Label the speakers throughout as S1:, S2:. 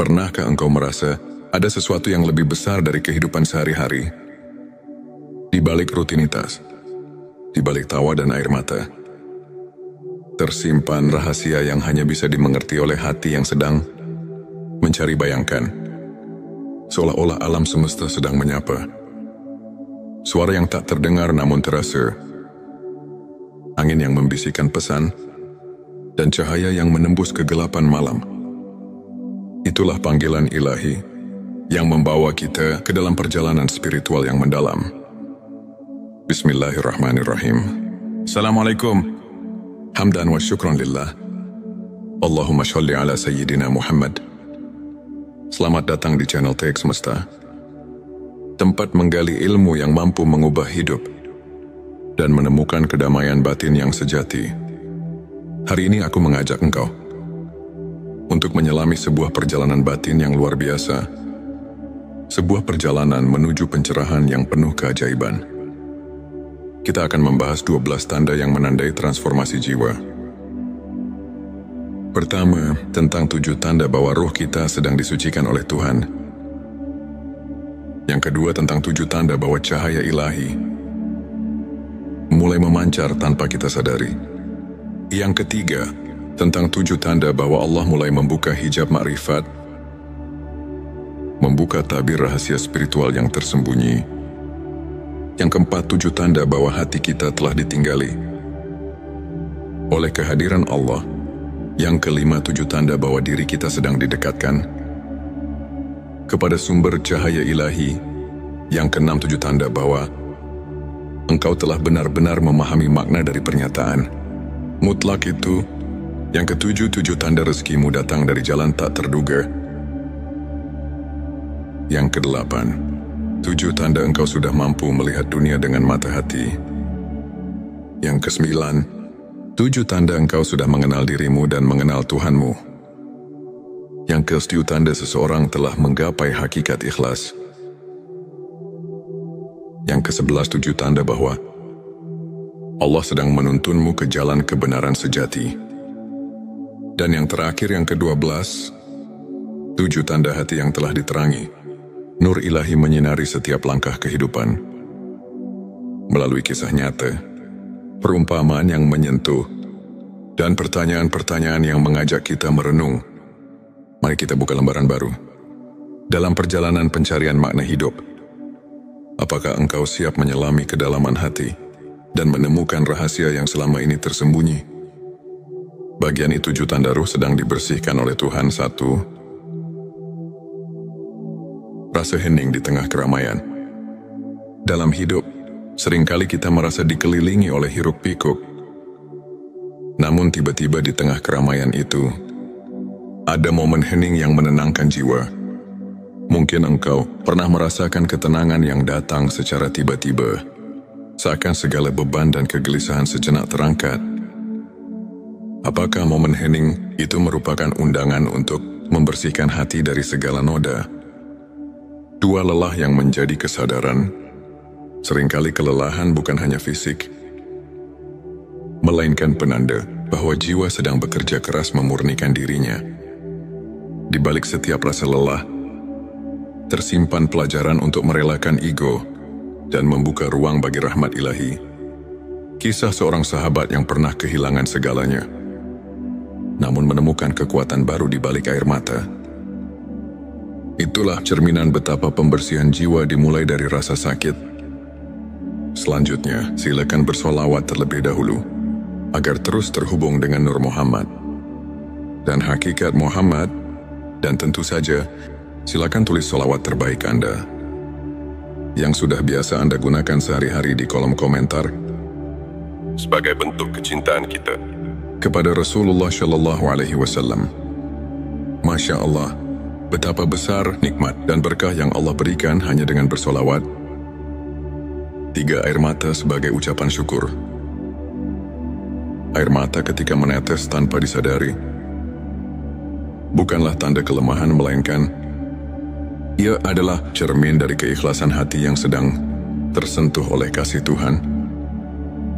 S1: Pernahkah engkau merasa ada sesuatu yang lebih besar dari kehidupan sehari-hari? Di balik rutinitas, di balik tawa dan air mata, tersimpan rahasia yang hanya bisa dimengerti oleh hati yang sedang mencari bayangkan. Seolah-olah alam semesta sedang menyapa. Suara yang tak terdengar namun terasa. Angin yang membisikkan pesan, dan cahaya yang menembus kegelapan malam. Itulah panggilan ilahi yang membawa kita ke dalam perjalanan spiritual yang mendalam. Bismillahirrahmanirrahim. Assalamualaikum. Hamdan wa syukran lillah. Allahumma sholli ala Sayyidina Muhammad. Selamat datang di channel TX Semesta, tempat menggali ilmu yang mampu mengubah hidup dan menemukan kedamaian batin yang sejati. Hari ini aku mengajak engkau untuk menyelami sebuah perjalanan batin yang luar biasa, sebuah perjalanan menuju pencerahan yang penuh keajaiban. Kita akan membahas 12 tanda yang menandai transformasi jiwa. Pertama, tentang 7 tanda bahwa roh kita sedang disucikan oleh Tuhan. Yang kedua, tentang 7 tanda bahwa cahaya ilahi mulai memancar tanpa kita sadari. Yang ketiga, tentang 7 tanda bahwa Allah mulai membuka hijab makrifat, membuka tabir rahasia spiritual yang tersembunyi. Yang keempat, 7 tanda bahwa hati kita telah ditinggali oleh kehadiran Allah. Yang kelima, 7 tanda bahwa diri kita sedang didekatkan kepada sumber cahaya ilahi. Yang keenam, 7 tanda bahwa engkau telah benar-benar memahami makna dari pernyataan mutlak itu. Yang ketujuh, 7 tanda rezekimu datang dari jalan tak terduga. Yang kedelapan, 7 tanda engkau sudah mampu melihat dunia dengan mata hati. Yang kesembilan, 7 tanda engkau sudah mengenal dirimu dan mengenal Tuhanmu. Yang ke-10 tanda seseorang telah menggapai hakikat ikhlas. Yang ke-11, 7 tanda bahwa Allah sedang menuntunmu ke jalan kebenaran sejati. Dan yang terakhir, yang ke-12, 7 tanda hati yang telah diterangi. Nur ilahi menyinari setiap langkah kehidupan. Melalui kisah nyata, perumpamaan yang menyentuh, dan pertanyaan-pertanyaan yang mengajak kita merenung. Mari kita buka lembaran baru dalam perjalanan pencarian makna hidup. Apakah engkau siap menyelami kedalaman hati dan menemukan rahasia yang selama ini tersembunyi? Bagian itu 7 tanda ruh sedang dibersihkan oleh Tuhan. 1. Rasa hening di tengah keramaian. Dalam hidup, seringkali kita merasa dikelilingi oleh hiruk pikuk. Namun tiba-tiba di tengah keramaian itu, ada momen hening yang menenangkan jiwa. Mungkin engkau pernah merasakan ketenangan yang datang secara tiba-tiba, seakan segala beban dan kegelisahan sejenak terangkat. Apakah momen hening itu merupakan undangan untuk membersihkan hati dari segala noda? 2. Lelah yang menjadi kesadaran. Seringkali kelelahan bukan hanya fisik, melainkan penanda bahwa jiwa sedang bekerja keras memurnikan dirinya. Di balik setiap rasa lelah, tersimpan pelajaran untuk merelakan ego dan membuka ruang bagi rahmat ilahi. Kisah seorang sahabat yang pernah kehilangan segalanya, namun menemukan kekuatan baru di balik air mata. Itulah cerminan betapa pembersihan jiwa dimulai dari rasa sakit. Selanjutnya, silakan bersolawat terlebih dahulu, agar terus terhubung dengan Nur Muhammad dan hakikat Muhammad. Dan tentu saja, silakan tulis solawat terbaik Anda yang sudah biasa Anda gunakan sehari-hari di kolom komentar sebagai bentuk kecintaan kita kepada Rasulullah Shallallahu Alaihi Wasallam. Masya Allah, betapa besar nikmat dan berkah yang Allah berikan hanya dengan bersolawat. 3. Air mata sebagai ucapan syukur. Air mata ketika menetes tanpa disadari bukanlah tanda kelemahan, melainkan ia adalah cermin dari keikhlasan hati yang sedang tersentuh oleh kasih Tuhan.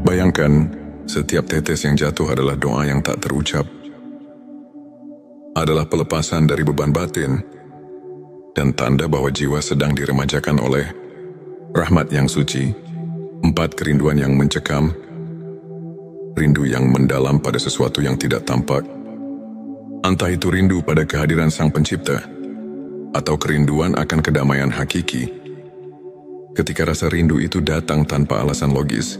S1: Bayangkan, setiap tetes yang jatuh adalah doa yang tak terucap, adalah pelepasan dari beban batin dan tanda bahwa jiwa sedang diremajakan oleh rahmat yang suci. 4. Kerinduan yang mencekam, rindu yang mendalam pada sesuatu yang tidak tampak. Entah itu rindu pada kehadiran Sang Pencipta, atau kerinduan akan kedamaian hakiki. Ketika rasa rindu itu datang tanpa alasan logis,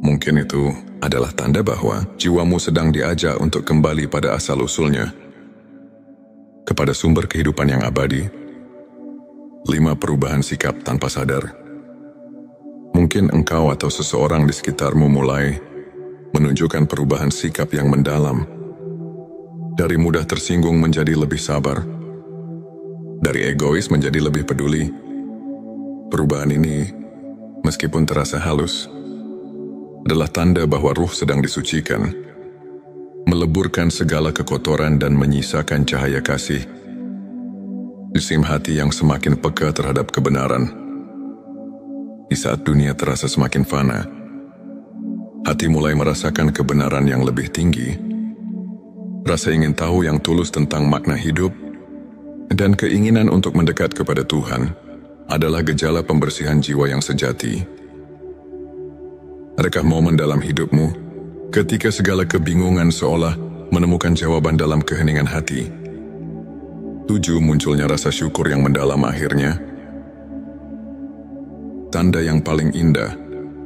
S1: mungkin itu adalah tanda bahwa jiwamu sedang diajak untuk kembali pada asal-usulnya, kepada sumber kehidupan yang abadi. 5. Perubahan sikap tanpa sadar. Mungkin engkau atau seseorang di sekitarmu mulai menunjukkan perubahan sikap yang mendalam. Dari mudah tersinggung menjadi lebih sabar. Dari egois menjadi lebih peduli. Perubahan ini, meskipun terasa halus, adalah tanda bahwa ruh sedang disucikan, meleburkan segala kekotoran dan menyisakan cahaya kasih. Jisim hati yang semakin peka terhadap kebenaran. Di saat dunia terasa semakin fana, hati mulai merasakan kebenaran yang lebih tinggi. Rasa ingin tahu yang tulus tentang makna hidup dan keinginan untuk mendekat kepada Tuhan adalah gejala pembersihan jiwa yang sejati. Adakah momen dalam hidupmu ketika segala kebingungan seolah menemukan jawaban dalam keheningan hati? 7. Munculnya rasa syukur yang mendalam akhirnya. Tanda yang paling indah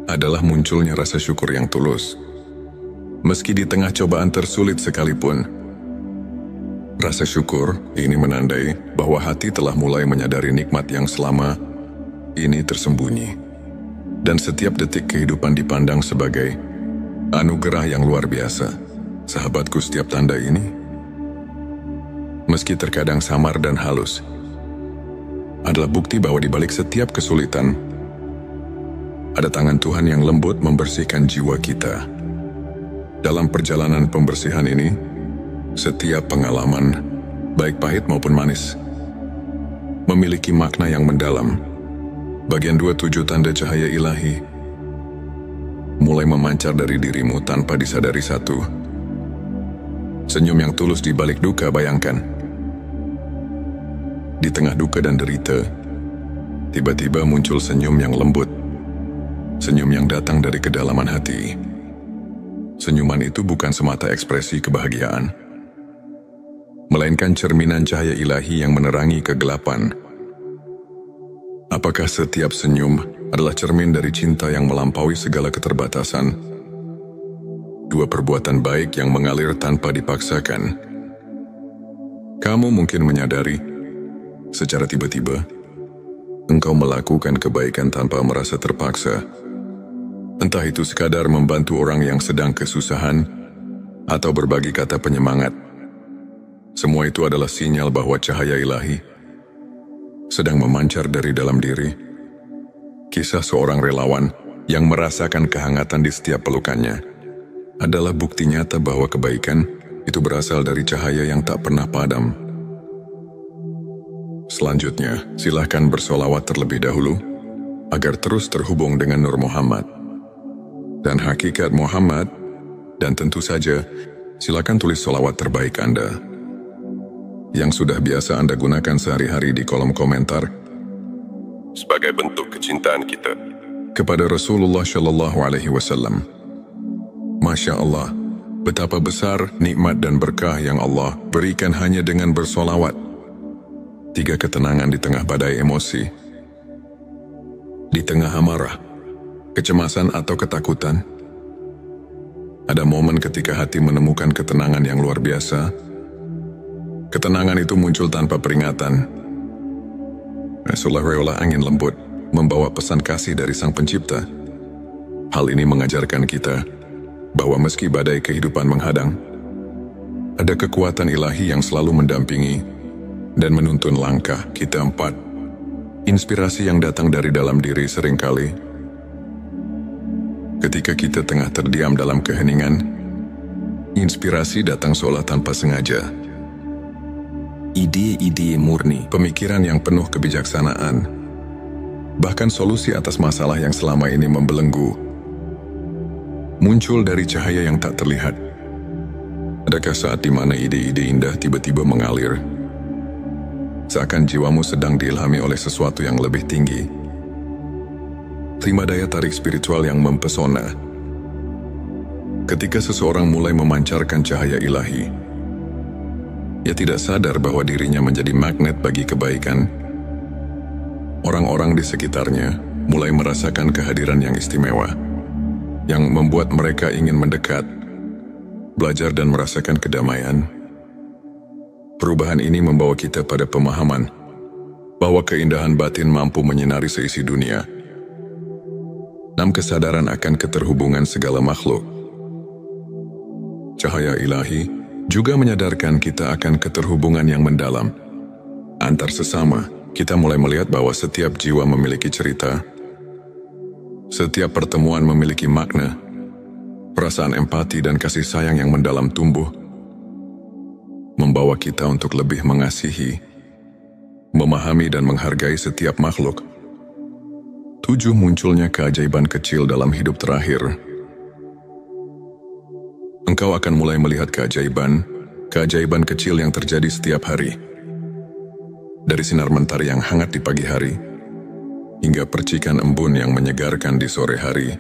S1: adalah munculnya rasa syukur yang tulus. Meski di tengah cobaan tersulit sekalipun, rasa syukur ini menandai bahwa hati telah mulai menyadari nikmat yang selama ini tersembunyi. Dan setiap detik kehidupan dipandang sebagai anugerah yang luar biasa. Sahabatku, setiap tanda ini, meski terkadang samar dan halus, adalah bukti bahwa di balik setiap kesulitan, ada tangan Tuhan yang lembut membersihkan jiwa kita. Dalam perjalanan pembersihan ini, setiap pengalaman, baik pahit maupun manis, memiliki makna yang mendalam. Bagian 27. Tanda cahaya ilahi mulai memancar dari dirimu tanpa disadari. 1. Senyum yang tulus di balik duka. Bayangkan, di tengah duka dan derita, tiba-tiba muncul senyum yang lembut. Senyum yang datang dari kedalaman hati. Senyuman itu bukan semata ekspresi kebahagiaan, melainkan cerminan cahaya ilahi yang menerangi kegelapan. Apakah setiap senyum adalah cermin dari cinta yang melampaui segala keterbatasan? 2. Perbuatan baik yang mengalir tanpa dipaksakan. Kamu mungkin menyadari, secara tiba-tiba, engkau melakukan kebaikan tanpa merasa terpaksa. Entah itu sekadar membantu orang yang sedang kesusahan, atau berbagi kata penyemangat. Semua itu adalah sinyal bahwa cahaya ilahi sedang memancar dari dalam diri. Kisah seorang relawan yang merasakan kehangatan di setiap pelukannya adalah bukti nyata bahwa kebaikan itu berasal dari cahaya yang tak pernah padam. Selanjutnya, silakan bersolawat terlebih dahulu agar terus terhubung dengan Nur Muhammad dan hakikat Muhammad, dan tentu saja silakan tulis solawat terbaik Anda yang sudah biasa Anda gunakan sehari-hari di kolom komentar sebagai bentuk kecintaan kita kepada Rasulullah Shallallahu Alaihi Wasallam. Masya Allah, betapa besar nikmat dan berkah yang Allah berikan hanya dengan bersolawat. 3. Ketenangan di tengah badai emosi. Di tengah amarah, kecemasan atau ketakutan, ada momen ketika hati menemukan ketenangan yang luar biasa. Ketenangan itu muncul tanpa peringatan. Seolah-olah angin lembut membawa pesan kasih dari Sang Pencipta. Hal ini mengajarkan kita bahwa meski badai kehidupan menghadang, ada kekuatan ilahi yang selalu mendampingi dan menuntun langkah kita. 4. Inspirasi yang datang dari dalam diri. Seringkali, ketika kita tengah terdiam dalam keheningan, inspirasi datang seolah tanpa sengaja. Ide-ide murni, pemikiran yang penuh kebijaksanaan, bahkan solusi atas masalah yang selama ini membelenggu, muncul dari cahaya yang tak terlihat. Adakah saat di mana ide-ide indah tiba-tiba mengalir seakan jiwamu sedang diilhami oleh sesuatu yang lebih tinggi. Terima daya tarik spiritual yang mempesona. Ketika seseorang mulai memancarkan cahaya ilahi, ia tidak sadar bahwa dirinya menjadi magnet bagi kebaikan. Orang-orang di sekitarnya mulai merasakan kehadiran yang istimewa, yang membuat mereka ingin mendekat, belajar dan merasakan kedamaian. Perubahan ini membawa kita pada pemahaman bahwa keindahan batin mampu menyinari seisi dunia. 6. Kesadaran akan keterhubungan segala makhluk. Cahaya ilahi juga menyadarkan kita akan keterhubungan yang mendalam antar sesama. Kita mulai melihat bahwa setiap jiwa memiliki cerita, setiap pertemuan memiliki makna, perasaan empati dan kasih sayang yang mendalam tumbuh, membawa kita untuk lebih mengasihi, memahami dan menghargai setiap makhluk. 7. Munculnya keajaiban kecil dalam hidup terakhir. Engkau akan mulai melihat keajaiban kecil yang terjadi setiap hari. Dari sinar mentari yang hangat di pagi hari, hingga percikan embun yang menyegarkan di sore hari.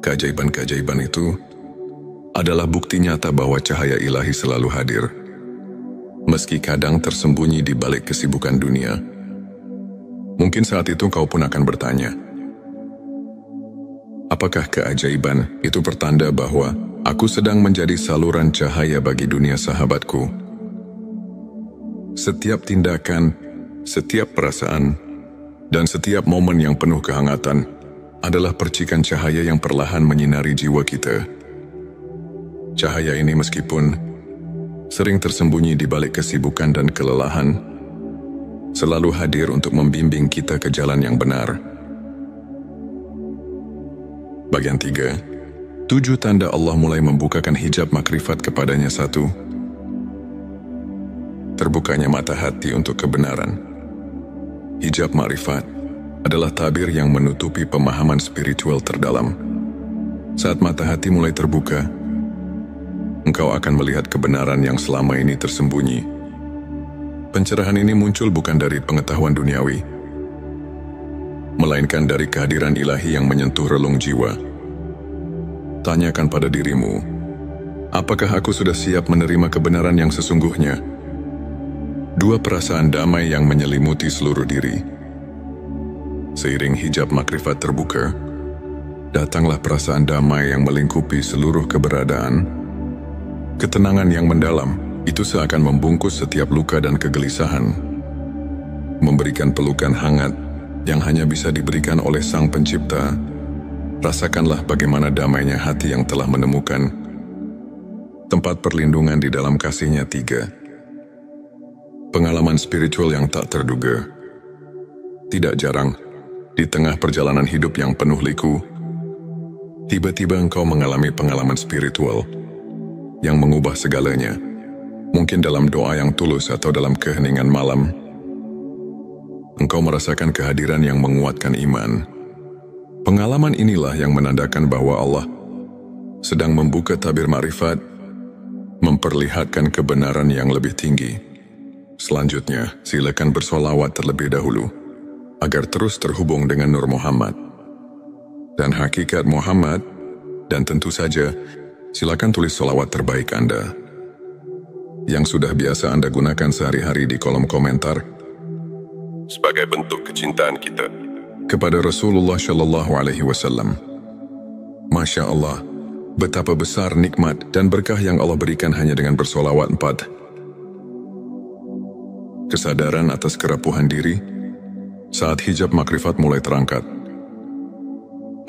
S1: Keajaiban-keajaiban itu adalah bukti nyata bahwa cahaya ilahi selalu hadir, meski kadang tersembunyi di balik kesibukan dunia. Mungkin saat itu kau pun akan bertanya, apakah keajaiban itu pertanda bahwa aku sedang menjadi saluran cahaya bagi dunia sahabatku? Setiap tindakan, setiap perasaan, dan setiap momen yang penuh kehangatan adalah percikan cahaya yang perlahan menyinari jiwa kita. Cahaya ini meskipun sering tersembunyi di balik kesibukan dan kelelahan, selalu hadir untuk membimbing kita ke jalan yang benar. Bagian 3. 7 tanda Allah mulai membukakan hijab makrifat kepadanya. 1. Terbukanya mata hati untuk kebenaran. Hijab makrifat adalah tabir yang menutupi pemahaman spiritual terdalam. Saat mata hati mulai terbuka, engkau akan melihat kebenaran yang selama ini tersembunyi. Pencerahan ini muncul bukan dari pengetahuan duniawi, melainkan dari kehadiran ilahi yang menyentuh relung jiwa. Tanyakan pada dirimu, apakah aku sudah siap menerima kebenaran yang sesungguhnya? 2. Perasaan damai yang menyelimuti seluruh diri. Seiring hijab makrifat terbuka, datanglah perasaan damai yang melingkupi seluruh keberadaan. Ketenangan yang mendalam itu seakan membungkus setiap luka dan kegelisahan, memberikan pelukan hangat yang hanya bisa diberikan oleh Sang Pencipta. Rasakanlah bagaimana damainya hati yang telah menemukan tempat perlindungan di dalam kasih-Nya. 3. Pengalaman spiritual yang tak terduga. Tidak jarang, di tengah perjalanan hidup yang penuh liku, tiba-tiba engkau mengalami pengalaman spiritual yang mengubah segalanya. Mungkin dalam doa yang tulus atau dalam keheningan malam, engkau merasakan kehadiran yang menguatkan iman. Pengalaman inilah yang menandakan bahwa Allah sedang membuka tabir makrifat, memperlihatkan kebenaran yang lebih tinggi. Selanjutnya, silakan bersolawat terlebih dahulu, agar terus terhubung dengan Nur Muhammad dan hakikat Muhammad, dan tentu saja, silakan tulis solawat terbaik Anda, yang sudah biasa Anda gunakan sehari-hari di kolom komentar, sebagai bentuk kecintaan kita kepada Rasulullah Shallallahu Alaihi Wasallam. Masya Allah, betapa besar nikmat dan berkah yang Allah berikan hanya dengan bersolawat. 4. Kesadaran atas kerapuhan diri. Saat hijab makrifat mulai terangkat,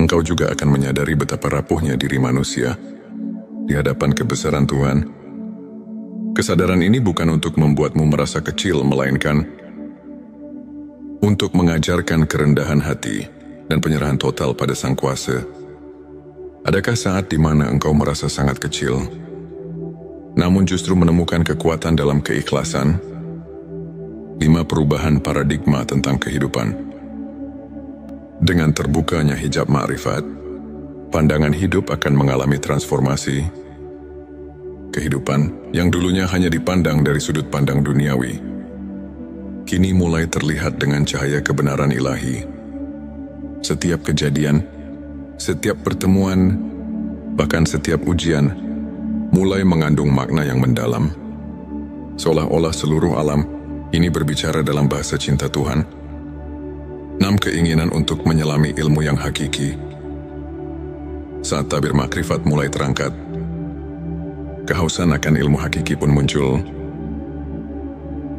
S1: engkau juga akan menyadari betapa rapuhnya diri manusia di hadapan kebesaran Tuhan. Kesadaran ini bukan untuk membuatmu merasa kecil, melainkan untuk mengajarkan kerendahan hati dan penyerahan total pada Sang Kuasa. Adakah saat di mana engkau merasa sangat kecil, namun justru menemukan kekuatan dalam keikhlasan? 5. Perubahan paradigma tentang kehidupan. Dengan terbukanya hijab makrifat, pandangan hidup akan mengalami transformasi. Kehidupan yang dulunya hanya dipandang dari sudut pandang duniawi, kini mulai terlihat dengan cahaya kebenaran ilahi. Setiap kejadian, setiap pertemuan, bahkan setiap ujian, mulai mengandung makna yang mendalam. Seolah-olah seluruh alam ini berbicara dalam bahasa cinta Tuhan. 6. Keinginan untuk menyelami ilmu yang hakiki. Saat tabir makrifat mulai terangkat, kehausan akan ilmu hakiki pun muncul.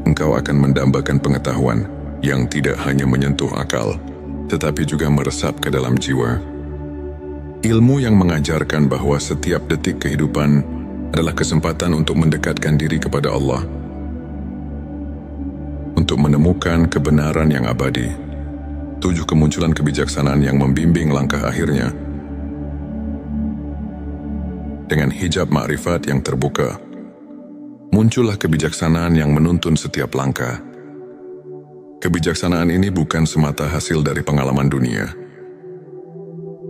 S1: Engkau akan mendambakan pengetahuan yang tidak hanya menyentuh akal, tetapi juga meresap ke dalam jiwa. Ilmu yang mengajarkan bahwa setiap detik kehidupan adalah kesempatan untuk mendekatkan diri kepada Allah, untuk menemukan kebenaran yang abadi. 7. Kemunculan kebijaksanaan yang membimbing langkah akhirnya. Dengan hijab makrifat yang terbuka, muncullah kebijaksanaan yang menuntun setiap langkah. Kebijaksanaan ini bukan semata hasil dari pengalaman dunia,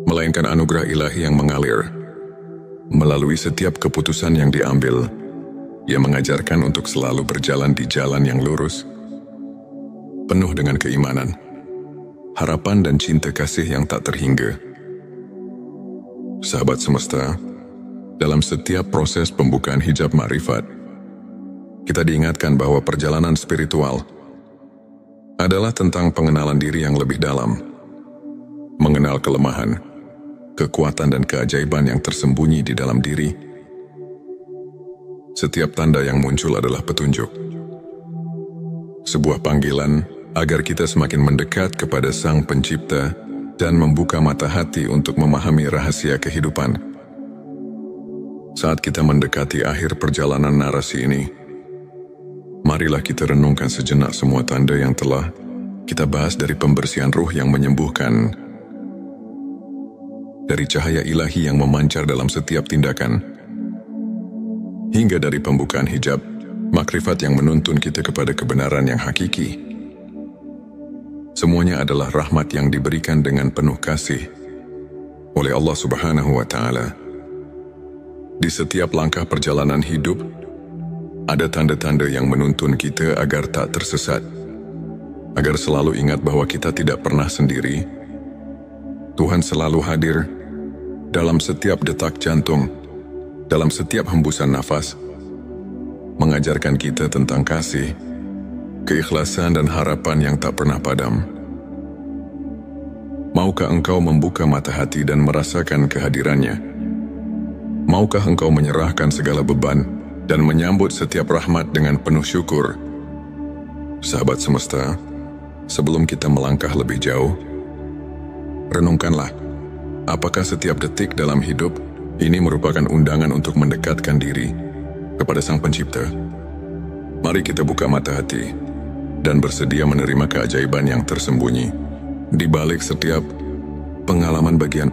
S1: melainkan anugerah ilahi yang mengalir melalui setiap keputusan yang diambil. Ia mengajarkan untuk selalu berjalan di jalan yang lurus, penuh dengan keimanan, harapan dan cinta kasih yang tak terhingga. Sahabat semesta, dalam setiap proses pembukaan hijab makrifat, kita diingatkan bahwa perjalanan spiritual adalah tentang pengenalan diri yang lebih dalam, mengenal kelemahan, kekuatan dan keajaiban yang tersembunyi di dalam diri. Setiap tanda yang muncul adalah petunjuk, sebuah panggilan agar kita semakin mendekat kepada Sang Pencipta dan membuka mata hati untuk memahami rahasia kehidupan. Saat kita mendekati akhir perjalanan narasi ini, marilah kita renungkan sejenak semua tanda yang telah kita bahas, dari pembersihan ruh yang menyembuhkan, dari cahaya ilahi yang memancar dalam setiap tindakan, hingga dari pembukaan hijab makrifat yang menuntun kita kepada kebenaran yang hakiki. Semuanya adalah rahmat yang diberikan dengan penuh kasih oleh Allah Subhanahu wa Ta'ala. Di setiap langkah perjalanan hidup, ada tanda-tanda yang menuntun kita agar tak tersesat, agar selalu ingat bahwa kita tidak pernah sendiri. Tuhan selalu hadir dalam setiap detak jantung, dalam setiap hembusan nafas, mengajarkan kita tentang kasih, keikhlasan dan harapan yang tak pernah padam. Maukah engkau membuka mata hati dan merasakan kehadirannya? Maukah engkau menyerahkan segala beban dan menyambut setiap rahmat dengan penuh syukur? Sahabat semesta, sebelum kita melangkah lebih jauh, renungkanlah, apakah setiap detik dalam hidup ini merupakan undangan untuk mendekatkan diri kepada Sang Pencipta? Mari kita buka mata hati dan bersedia menerima keajaiban yang tersembunyi di balik setiap pengalaman bagian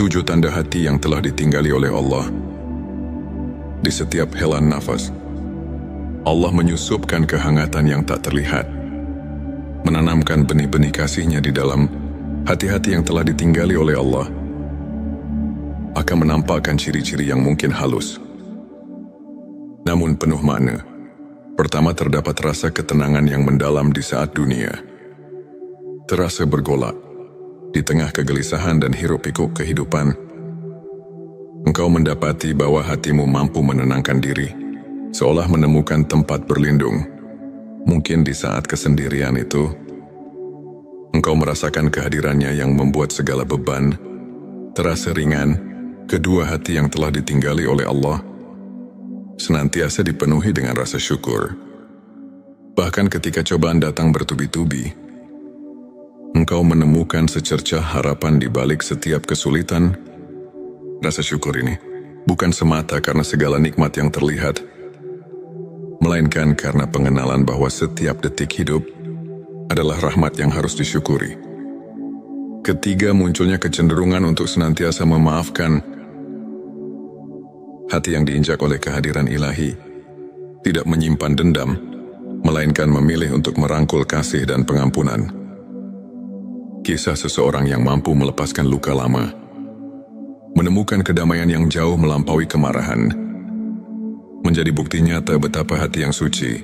S1: 7 tanda hati yang telah ditinggali oleh Allah. Di setiap helaan nafas, Allah menyusupkan kehangatan yang tak terlihat, menanamkan benih-benih kasih-Nya di dalam hati-hati yang telah ditinggali oleh Allah. Akan menampakkan ciri-ciri yang mungkin halus, namun penuh makna. Pertama, terdapat rasa ketenangan yang mendalam di saat dunia terasa bergolak. Di tengah kegelisahan dan hiruk-pikuk kehidupan, engkau mendapati bahwa hatimu mampu menenangkan diri, seolah menemukan tempat berlindung. Mungkin di saat kesendirian itu, engkau merasakan kehadirannya yang membuat segala beban terasa ringan. Kedua, hati yang telah ditinggali oleh Allah senantiasa dipenuhi dengan rasa syukur. Bahkan ketika cobaan datang bertubi-tubi, engkau menemukan secercah harapan di balik setiap kesulitan. Rasa syukur ini bukan semata karena segala nikmat yang terlihat, melainkan karena pengenalan bahwa setiap detik hidup adalah rahmat yang harus disyukuri. Ketiga, munculnya kecenderungan untuk senantiasa memaafkan. Hati yang diinjak oleh kehadiran ilahi tidak menyimpan dendam, melainkan memilih untuk merangkul kasih dan pengampunan. Kisah seseorang yang mampu melepaskan luka lama, menemukan kedamaian yang jauh melampaui kemarahan, menjadi bukti nyata betapa hati yang suci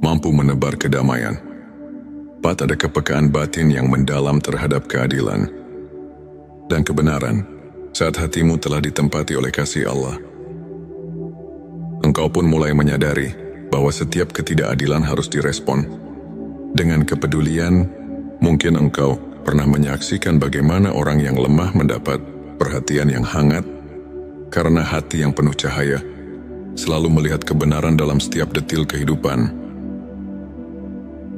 S1: mampu menebar kedamaian. 4. Ada kepekaan batin yang mendalam terhadap keadilan dan kebenaran saat hatimu telah ditempati oleh kasih Allah. Engkau pun mulai menyadari bahwa setiap ketidakadilan harus direspon. Dengan kepedulian, mungkin engkau pernah menyaksikan bagaimana orang yang lemah mendapat perhatian yang hangat karena hati yang penuh cahaya selalu melihat kebenaran dalam setiap detil kehidupan.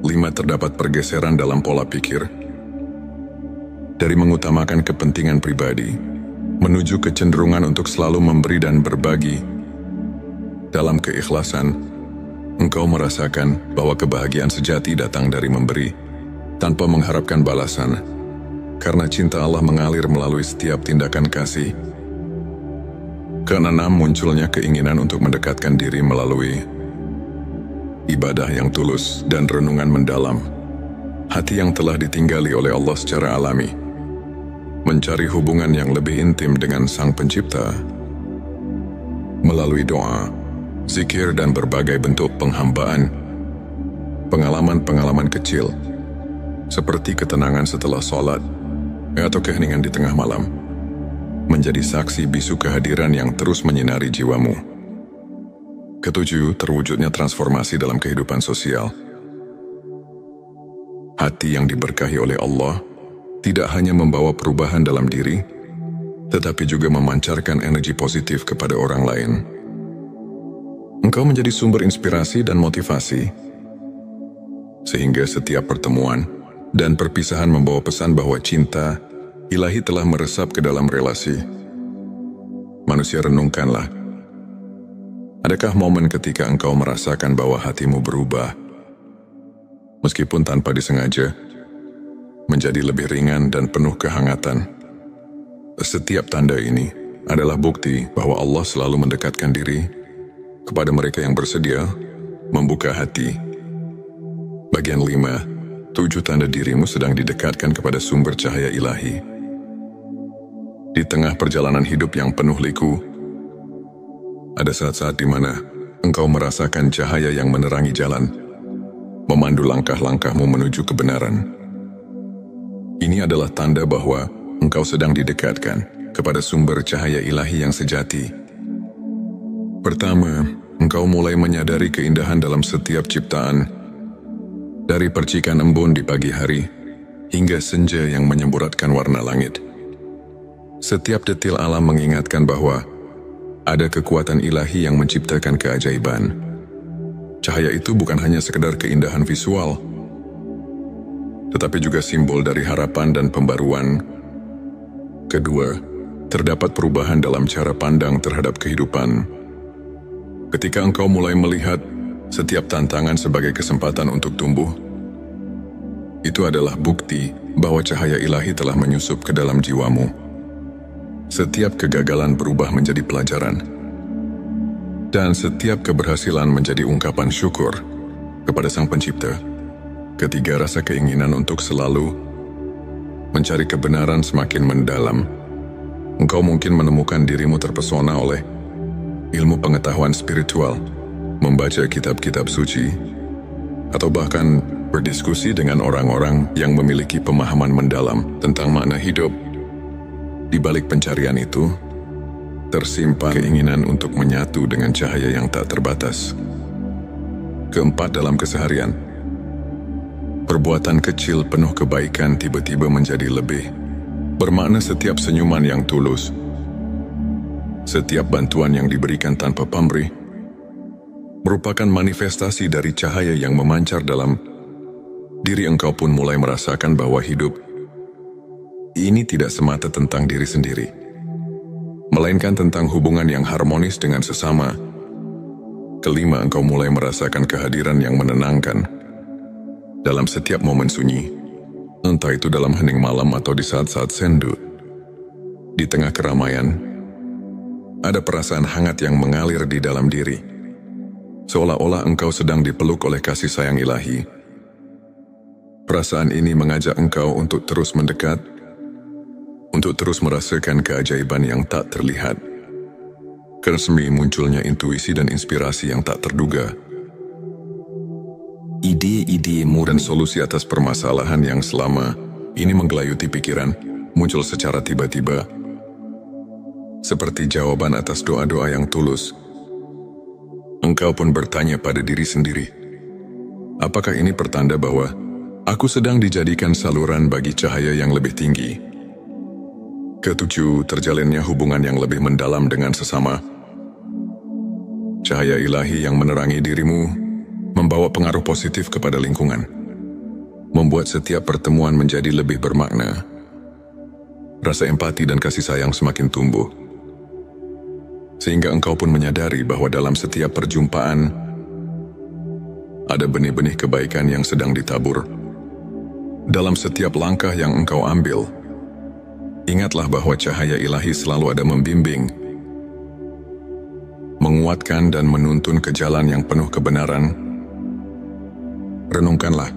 S1: 5. Terdapat pergeseran dalam pola pikir. Dari mengutamakan kepentingan pribadi, menuju kecenderungan untuk selalu memberi dan berbagi. Dalam keikhlasan, engkau merasakan bahwa kebahagiaan sejati datang dari memberi, tanpa mengharapkan balasan, karena cinta Allah mengalir melalui setiap tindakan kasih. 6. Munculnya keinginan untuk mendekatkan diri melalui ibadah yang tulus dan renungan mendalam. Hati yang telah ditinggali oleh Allah secara alami, mencari hubungan yang lebih intim dengan Sang Pencipta melalui doa, zikir dan berbagai bentuk penghambaan. Pengalaman-pengalaman kecil seperti ketenangan setelah sholat atau keheningan di tengah malam menjadi saksi bisu kehadiran yang terus menyinari jiwamu. 7. Terwujudnya transformasi dalam kehidupan sosial. Hati yang diberkahi oleh Allah tidak hanya membawa perubahan dalam diri, tetapi juga memancarkan energi positif kepada orang lain. Engkau menjadi sumber inspirasi dan motivasi, sehingga setiap pertemuan dan perpisahan membawa pesan bahwa cinta ilahi telah meresap ke dalam relasi. Manusia, renungkanlah. Adakah momen ketika engkau merasakan bahwa hatimu berubah, meskipun tanpa disengaja, menjadi lebih ringan dan penuh kehangatan? Setiap tanda ini adalah bukti bahwa Allah selalu mendekatkan diri kepada mereka yang bersedia membuka hati. Bagian 5. 7 tanda dirimu sedang didekatkan kepada sumber cahaya ilahi. Di tengah perjalanan hidup yang penuh liku, ada saat-saat di mana engkau merasakan cahaya yang menerangi jalan, memandu langkah-langkahmu menuju kebenaran. Ini adalah tanda bahwa engkau sedang didekatkan kepada sumber cahaya ilahi yang sejati. Pertama, engkau mulai menyadari keindahan dalam setiap ciptaan, dari percikan embun di pagi hari hingga senja yang menyemburatkan warna langit. Setiap detil alam mengingatkan bahwa ada kekuatan ilahi yang menciptakan keajaiban. Cahaya itu bukan hanya sekedar keindahan visual, tetapi juga simbol dari harapan dan pembaruan. Kedua, terdapat perubahan dalam cara pandang terhadap kehidupan. Ketika engkau mulai melihat setiap tantangan sebagai kesempatan untuk tumbuh, itu adalah bukti bahwa cahaya ilahi telah menyusup ke dalam jiwamu. Setiap kegagalan berubah menjadi pelajaran, dan setiap keberhasilan menjadi ungkapan syukur kepada Sang Pencipta. Ketiga, rasa keinginan untuk selalu mencari kebenaran semakin mendalam. Engkau mungkin menemukan dirimu terpesona oleh ilmu pengetahuan spiritual, membaca kitab-kitab suci, atau bahkan berdiskusi dengan orang-orang yang memiliki pemahaman mendalam tentang makna hidup. Di balik pencarian itu, tersimpan keinginan untuk menyatu dengan cahaya yang tak terbatas. Keempat, dalam keseharian, perbuatan kecil penuh kebaikan tiba-tiba menjadi lebih bermakna. Setiap senyuman yang tulus, setiap bantuan yang diberikan tanpa pamrih, merupakan manifestasi dari cahaya yang memancar dalam diri. Engkau pun mulai merasakan bahwa hidup ini tidak semata tentang diri sendiri, melainkan tentang hubungan yang harmonis dengan sesama. Kelima, engkau mulai merasakan kehadiran yang menenangkan dalam setiap momen sunyi, entah itu dalam hening malam atau di saat-saat sendu. Di tengah keramaian, ada perasaan hangat yang mengalir di dalam diri, seolah-olah engkau sedang dipeluk oleh kasih sayang ilahi. Perasaan ini mengajak engkau untuk terus mendekat, untuk terus merasakan keajaiban yang tak terlihat. Karena munculnya intuisi dan inspirasi yang tak terduga. ide-idemu dan solusi atas permasalahan yang selama ini menggelayuti pikiran muncul secara tiba-tiba, seperti jawaban atas doa-doa yang tulus. Engkau pun bertanya pada diri sendiri, apakah ini pertanda bahwa aku sedang dijadikan saluran bagi cahaya yang lebih tinggi? Ketujuh, terjalinnya hubungan yang lebih mendalam dengan sesama. Cahaya ilahi yang menerangi dirimu membawa pengaruh positif kepada lingkungan, membuat setiap pertemuan menjadi lebih bermakna. Rasa empati dan kasih sayang semakin tumbuh, sehingga engkau pun menyadari bahwa dalam setiap perjumpaan ada benih-benih kebaikan yang sedang ditabur. Dalam setiap langkah yang engkau ambil, ingatlah bahwa cahaya ilahi selalu ada membimbing, menguatkan dan menuntun ke jalan yang penuh kebenaran. Renungkanlah,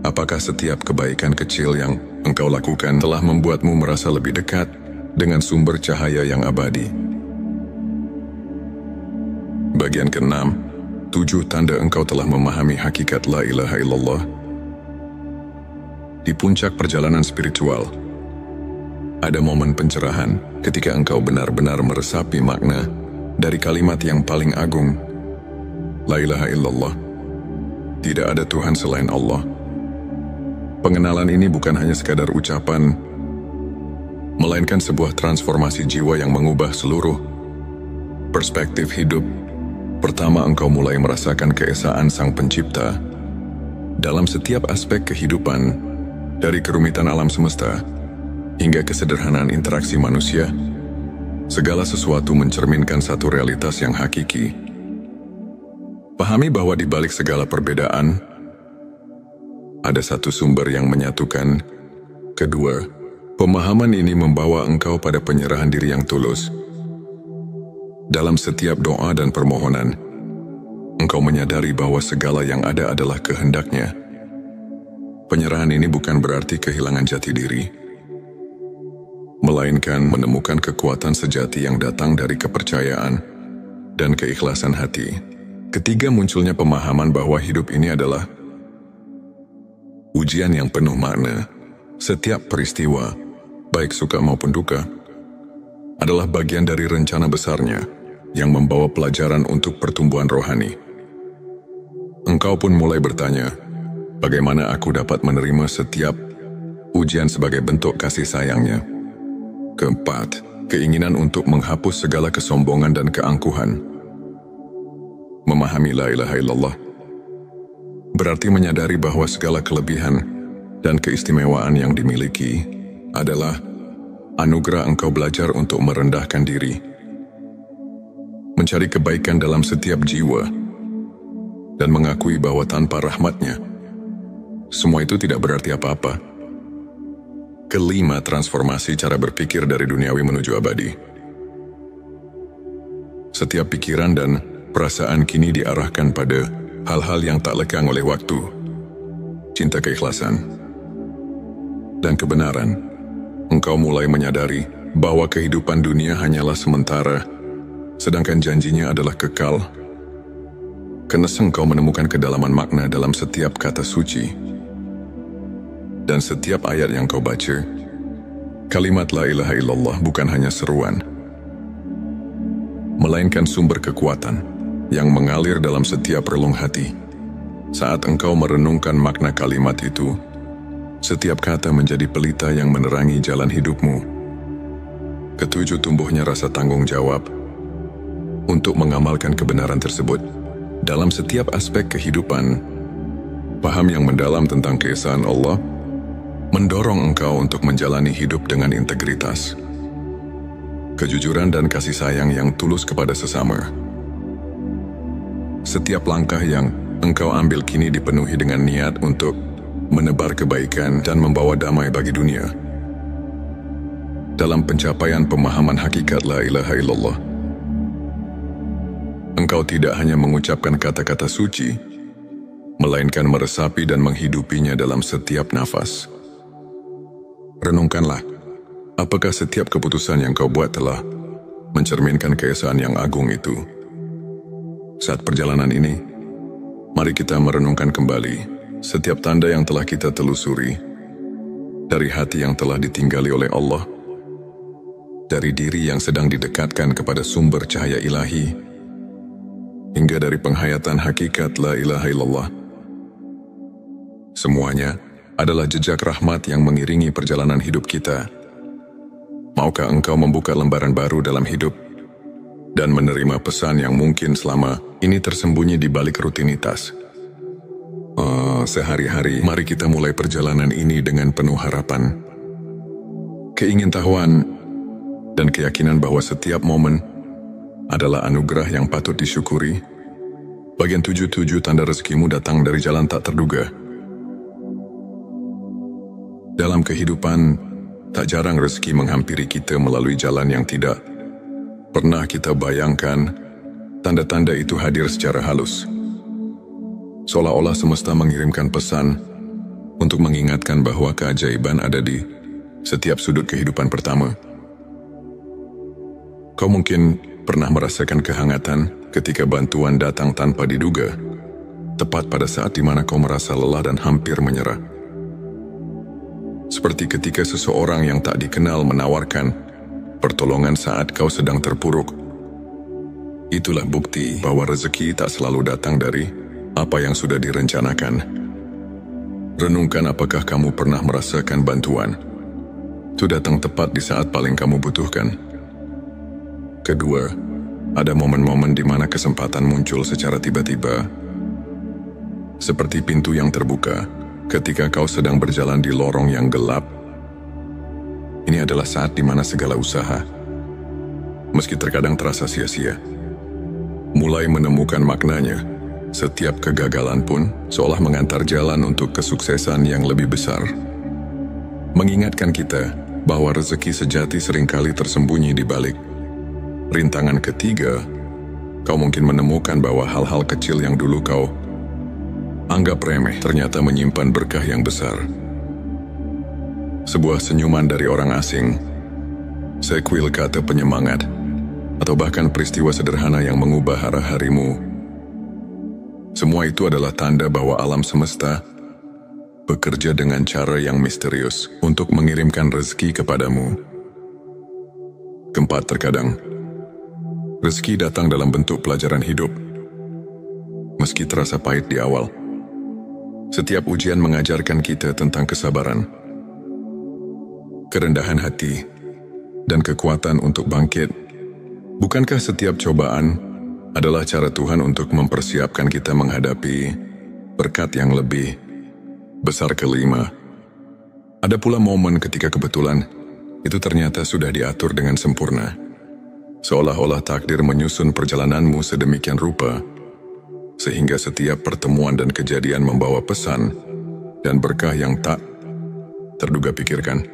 S1: apakah setiap kebaikan kecil yang engkau lakukan telah membuatmu merasa lebih dekat dengan sumber cahaya yang abadi. Bagian ke-6, 7 tanda engkau telah memahami hakikat la ilaha illallah. Di puncak perjalanan spiritual, ada momen pencerahan ketika engkau benar-benar meresapi makna dari kalimat yang paling agung, la ilaha illallah. Tidak ada Tuhan selain Allah. Pengenalan ini bukan hanya sekadar ucapan, melainkan sebuah transformasi jiwa yang mengubah seluruh perspektif hidup. Pertama, engkau mulai merasakan keesaan Sang Pencipta dalam setiap aspek kehidupan, dari kerumitan alam semesta hingga kesederhanaan interaksi manusia. Segala sesuatu mencerminkan satu realitas yang hakiki. Pahami bahwa di balik segala perbedaan, ada satu sumber yang menyatukan. Kedua, pemahaman ini membawa engkau pada penyerahan diri yang tulus. Dalam setiap doa dan permohonan, engkau menyadari bahwa segala yang ada adalah kehendak-Nya. Penyerahan ini bukan berarti kehilangan jati diri, melainkan menemukan kekuatan sejati yang datang dari kepercayaan dan keikhlasan hati. Ketiga, munculnya pemahaman bahwa hidup ini adalah ujian yang penuh makna. Setiap peristiwa, baik suka maupun duka, adalah bagian dari rencana besarnya yang membawa pelajaran untuk pertumbuhan rohani. Engkau pun mulai bertanya, bagaimana aku dapat menerima setiap ujian sebagai bentuk kasih sayang-Nya? Keempat, keinginan untuk menghapus segala kesombongan dan keangkuhan. Memahami la ilaha illallah berarti menyadari bahwa segala kelebihan dan keistimewaan yang dimiliki adalah anugerah. Engkau belajar untuk merendahkan diri, mencari kebaikan dalam setiap jiwa, dan mengakui bahwa tanpa rahmat-Nya, semua itu tidak berarti apa-apa. Kelima, transformasi cara berpikir dari duniawi menuju abadi. Setiap pikiran dan perasaan kini diarahkan pada hal-hal yang tak lekang oleh waktu, cinta, keikhlasan, dan kebenaran. Engkau mulai menyadari bahwa kehidupan dunia hanyalah sementara, sedangkan janjinya adalah kekal. Karena engkau menemukan kedalaman makna dalam setiap kata suci dan setiap ayat yang kau baca. Kalimat la ilaha illallah bukan hanya seruan, melainkan sumber kekuatan yang mengalir dalam setiap relung hati. Saat engkau merenungkan makna kalimat itu, setiap kata menjadi pelita yang menerangi jalan hidupmu. Ketujuh, tumbuhnya rasa tanggung jawab untuk mengamalkan kebenaran tersebut dalam setiap aspek kehidupan. Paham yang mendalam tentang keesaan Allah mendorong engkau untuk menjalani hidup dengan integritas, kejujuran dan kasih sayang yang tulus kepada sesama. Setiap langkah yang engkau ambil kini dipenuhi dengan niat untuk menebar kebaikan dan membawa damai bagi dunia. Dalam pencapaian pemahaman hakikat la ilaha illallah, engkau tidak hanya mengucapkan kata-kata suci, melainkan meresapi dan menghidupinya dalam setiap nafas. Renungkanlah, apakah setiap keputusan yang kau buat telah mencerminkan keesaan yang agung itu? Saat perjalanan ini, Mari kita merenungkan kembali setiap tanda yang telah kita telusuri, dari hati yang telah ditinggali oleh Allah, dari diri yang sedang didekatkan kepada sumber cahaya ilahi, hingga dari penghayatan hakikat la ilaha illallah. Semuanya adalah jejak rahmat yang mengiringi perjalanan hidup kita. Maukah engkau membuka lembaran baru dalam hidup dan menerima pesan yang mungkin selama ini tersembunyi di balik rutinitas? Sehari-hari, mari kita mulai perjalanan ini dengan penuh harapan, keingintahuan, dan keyakinan bahwa setiap momen adalah anugerah yang patut disyukuri. Bagian 7 tanda rezekimu datang dari jalan tak terduga. Dalam kehidupan, tak jarang rezeki menghampiri kita melalui jalan yang tidak pernah kita bayangkan. Tanda-tanda itu hadir secara halus, seolah-olah semesta mengirimkan pesan untuk mengingatkan bahwa keajaiban ada di setiap sudut kehidupan pertama. Kau mungkin pernah merasakan kehangatan ketika bantuan datang tanpa diduga, tepat pada saat di mana kau merasa lelah dan hampir menyerah. Seperti ketika seseorang yang tak dikenal menawarkan pertolongan saat kau sedang terpuruk. Itulah bukti bahwa rezeki tak selalu datang dari apa yang sudah direncanakan. Renungkan, apakah kamu pernah merasakan bantuan itu datang tepat di saat paling kamu butuhkan? Kedua, ada momen-momen di mana kesempatan muncul secara tiba-tiba, seperti pintu yang terbuka ketika kau sedang berjalan di lorong yang gelap. Ini adalah saat di mana segala usaha, meski terkadang terasa sia-sia, mulai menemukan maknanya. Setiap kegagalan pun seolah mengantar jalan untuk kesuksesan yang lebih besar, mengingatkan kita bahwa rezeki sejati seringkali tersembunyi di balik rintangan. Ketiga, kau mungkin menemukan bahwa hal-hal kecil yang dulu kau anggap remeh ternyata menyimpan berkah yang besar. Sebuah senyuman dari orang asing, sekuil kata penyemangat, atau bahkan peristiwa sederhana yang mengubah arah harimu. Semua itu adalah tanda bahwa alam semesta bekerja dengan cara yang misterius untuk mengirimkan rezeki kepadamu. Keempat, terkadang rezeki datang dalam bentuk pelajaran hidup. Meski terasa pahit di awal, setiap ujian mengajarkan kita tentang kesabaran, kerendahan hati, dan kekuatan untuk bangkit. Bukankah setiap cobaan adalah cara Tuhan untuk mempersiapkan kita menghadapi berkat yang lebih besar? Kelima, ada pula momen ketika kebetulan itu ternyata sudah diatur dengan sempurna, seolah-olah takdir menyusun perjalananmu sedemikian rupa, sehingga setiap pertemuan dan kejadian membawa pesan dan berkah yang tak terduga. Pikirkan,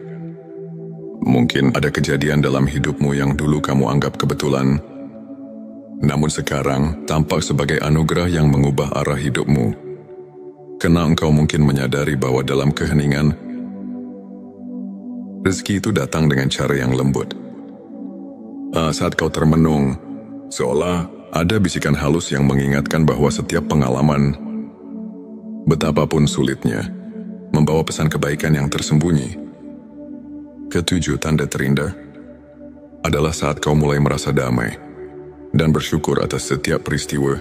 S1: mungkin ada kejadian dalam hidupmu yang dulu kamu anggap kebetulan, namun sekarang tampak sebagai anugerah yang mengubah arah hidupmu. Karena engkau mungkin menyadari bahwa dalam keheningan, rezeki itu datang dengan cara yang lembut. Saat kau termenung, seolah ada bisikan halus yang mengingatkan bahwa setiap pengalaman, betapapun sulitnya, membawa pesan kebaikan yang tersembunyi. Ketujuh, tanda terindah adalah saat kau mulai merasa damai dan bersyukur atas setiap peristiwa,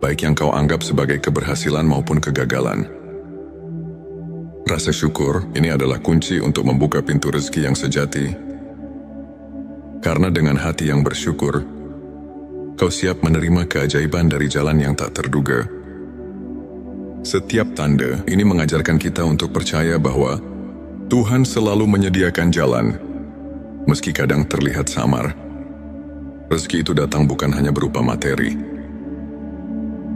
S1: baik yang kau anggap sebagai keberhasilan maupun kegagalan. Rasa syukur ini adalah kunci untuk membuka pintu rezeki yang sejati. Karena dengan hati yang bersyukur, kau siap menerima keajaiban dari jalan yang tak terduga. Setiap tanda ini mengajarkan kita untuk percaya bahwa Tuhan selalu menyediakan jalan, meski kadang terlihat samar. Rezeki itu datang bukan hanya berupa materi,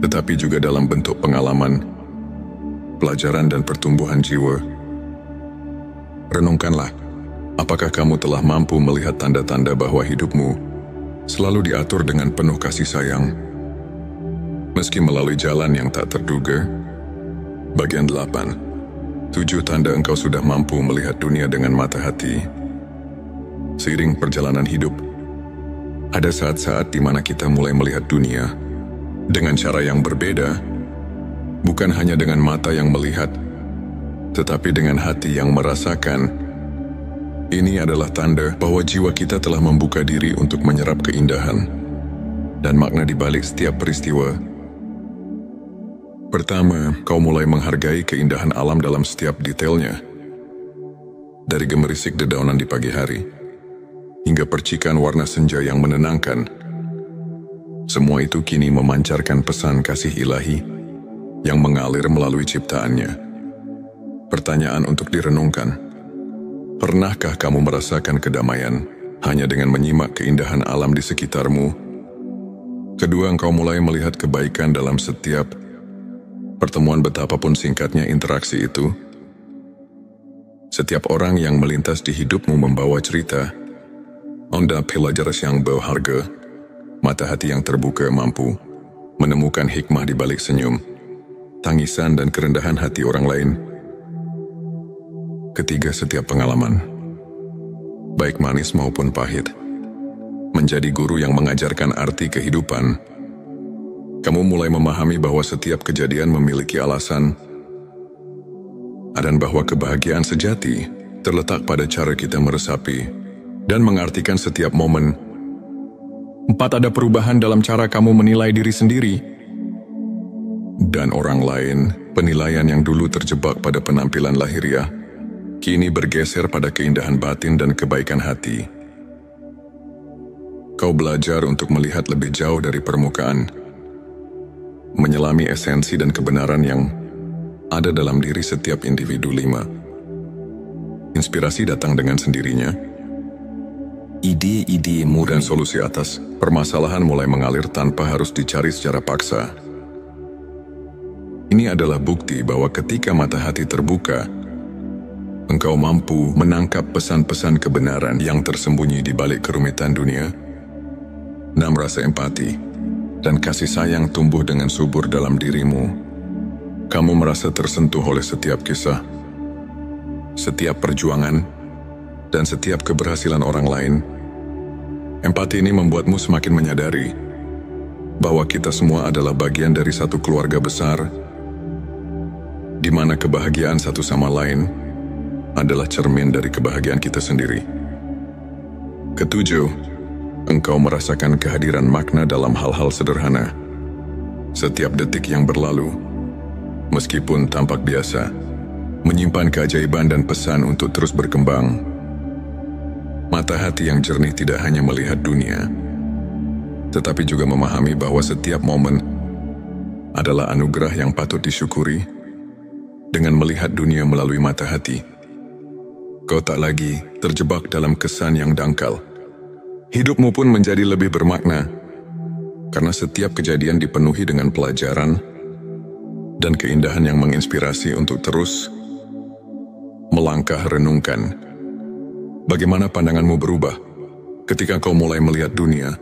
S1: tetapi juga dalam bentuk pengalaman, pelajaran, dan pertumbuhan jiwa. Renungkanlah, apakah kamu telah mampu melihat tanda-tanda bahwa hidupmu selalu diatur dengan penuh kasih sayang, meski melalui jalan yang tak terduga? Bagian 8. 7 tanda engkau sudah mampu melihat dunia dengan mata hati. Seiring perjalanan hidup, ada saat-saat di mana kita mulai melihat dunia dengan cara yang berbeda, bukan hanya dengan mata yang melihat, tetapi dengan hati yang merasakan. Ini adalah tanda bahwa jiwa kita telah membuka diri untuk menyerap keindahan dan makna di balik setiap peristiwa. Pertama, kau mulai menghargai keindahan alam dalam setiap detailnya. Dari gemerisik dedaunan di pagi hari, hingga percikan warna senja yang menenangkan. Semua itu kini memancarkan pesan kasih ilahi yang mengalir melalui ciptaannya. Pertanyaan untuk direnungkan. Pernahkah kamu merasakan kedamaian hanya dengan menyimak keindahan alam di sekitarmu? Kedua, engkau mulai melihat kebaikan dalam setiap pertemuan, betapapun singkatnya interaksi itu. Setiap orang yang melintas di hidupmu membawa cerita, onda pelajaran yang berharga, mata hati yang terbuka mampu menemukan hikmah di balik senyum, tangisan dan kerendahan hati orang lain. Ketiga, setiap pengalaman, baik manis maupun pahit, menjadi guru yang mengajarkan arti kehidupan. Kamu mulai memahami bahwa setiap kejadian memiliki alasan, dan bahwa kebahagiaan sejati terletak pada cara kita meresapi dan mengartikan setiap momen. 4, ada perubahan dalam cara kamu menilai diri sendiri dan orang lain. Penilaian yang dulu terjebak pada penampilan lahiriah kini bergeser pada keindahan batin dan kebaikan hati. Kau belajar untuk melihat lebih jauh dari permukaan, menyelami esensi dan kebenaran yang ada dalam diri setiap individu. 5. Inspirasi datang dengan sendirinya. Ide-idemu dan solusi atas permasalahan mulai mengalir tanpa harus dicari secara paksa. Ini adalah bukti bahwa ketika mata hati terbuka, engkau mampu menangkap pesan-pesan kebenaran yang tersembunyi di balik kerumitan dunia. 6. Rasa empati dan kasih sayang tumbuh dengan subur dalam dirimu. Kamu merasa tersentuh oleh setiap kisah, setiap perjuangan, dan setiap keberhasilan orang lain. Empati ini membuatmu semakin menyadari bahwa kita semua adalah bagian dari satu keluarga besar, di mana kebahagiaan satu sama lain adalah cermin dari kebahagiaan kita sendiri. 7. Engkau merasakan kehadiran makna dalam hal-hal sederhana. Setiap detik yang berlalu, meskipun tampak biasa, menyimpan keajaiban dan pesan untuk terus berkembang. Mata hati yang jernih tidak hanya melihat dunia, tetapi juga memahami bahwa setiap momen adalah anugerah yang patut disyukuri. Dengan melihat dunia melalui mata hati, kau tak lagi terjebak dalam kesan yang dangkal. Hidupmu pun menjadi lebih bermakna, karena setiap kejadian dipenuhi dengan pelajaran dan keindahan yang menginspirasi untuk terus melangkah. Renungkan, bagaimana pandanganmu berubah ketika kau mulai melihat dunia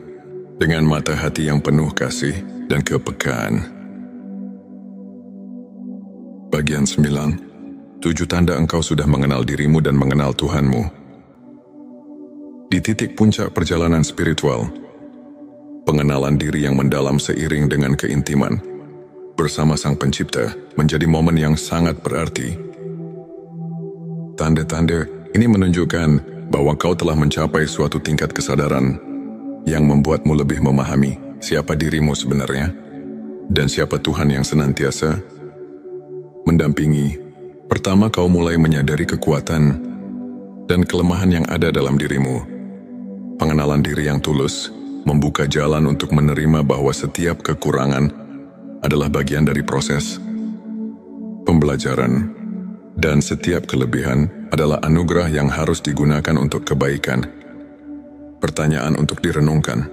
S1: dengan mata hati yang penuh kasih dan kepekaan. Bagian 9. 7 tanda engkau sudah mengenal dirimu dan mengenal Tuhanmu. Di titik puncak perjalanan spiritual, pengenalan diri yang mendalam seiring dengan keintiman bersama Sang Pencipta menjadi momen yang sangat berarti. Tanda-tanda ini menunjukkan bahwa kau telah mencapai suatu tingkat kesadaran yang membuatmu lebih memahami siapa dirimu sebenarnya dan siapa Tuhan yang senantiasa mendampingi. Pertama, kau mulai menyadari kekuatan dan kelemahan yang ada dalam dirimu. Pengenalan diri yang tulus membuka jalan untuk menerima bahwa setiap kekurangan adalah bagian dari proses pembelajaran, dan setiap kelebihan adalah anugerah yang harus digunakan untuk kebaikan. Pertanyaan untuk direnungkan.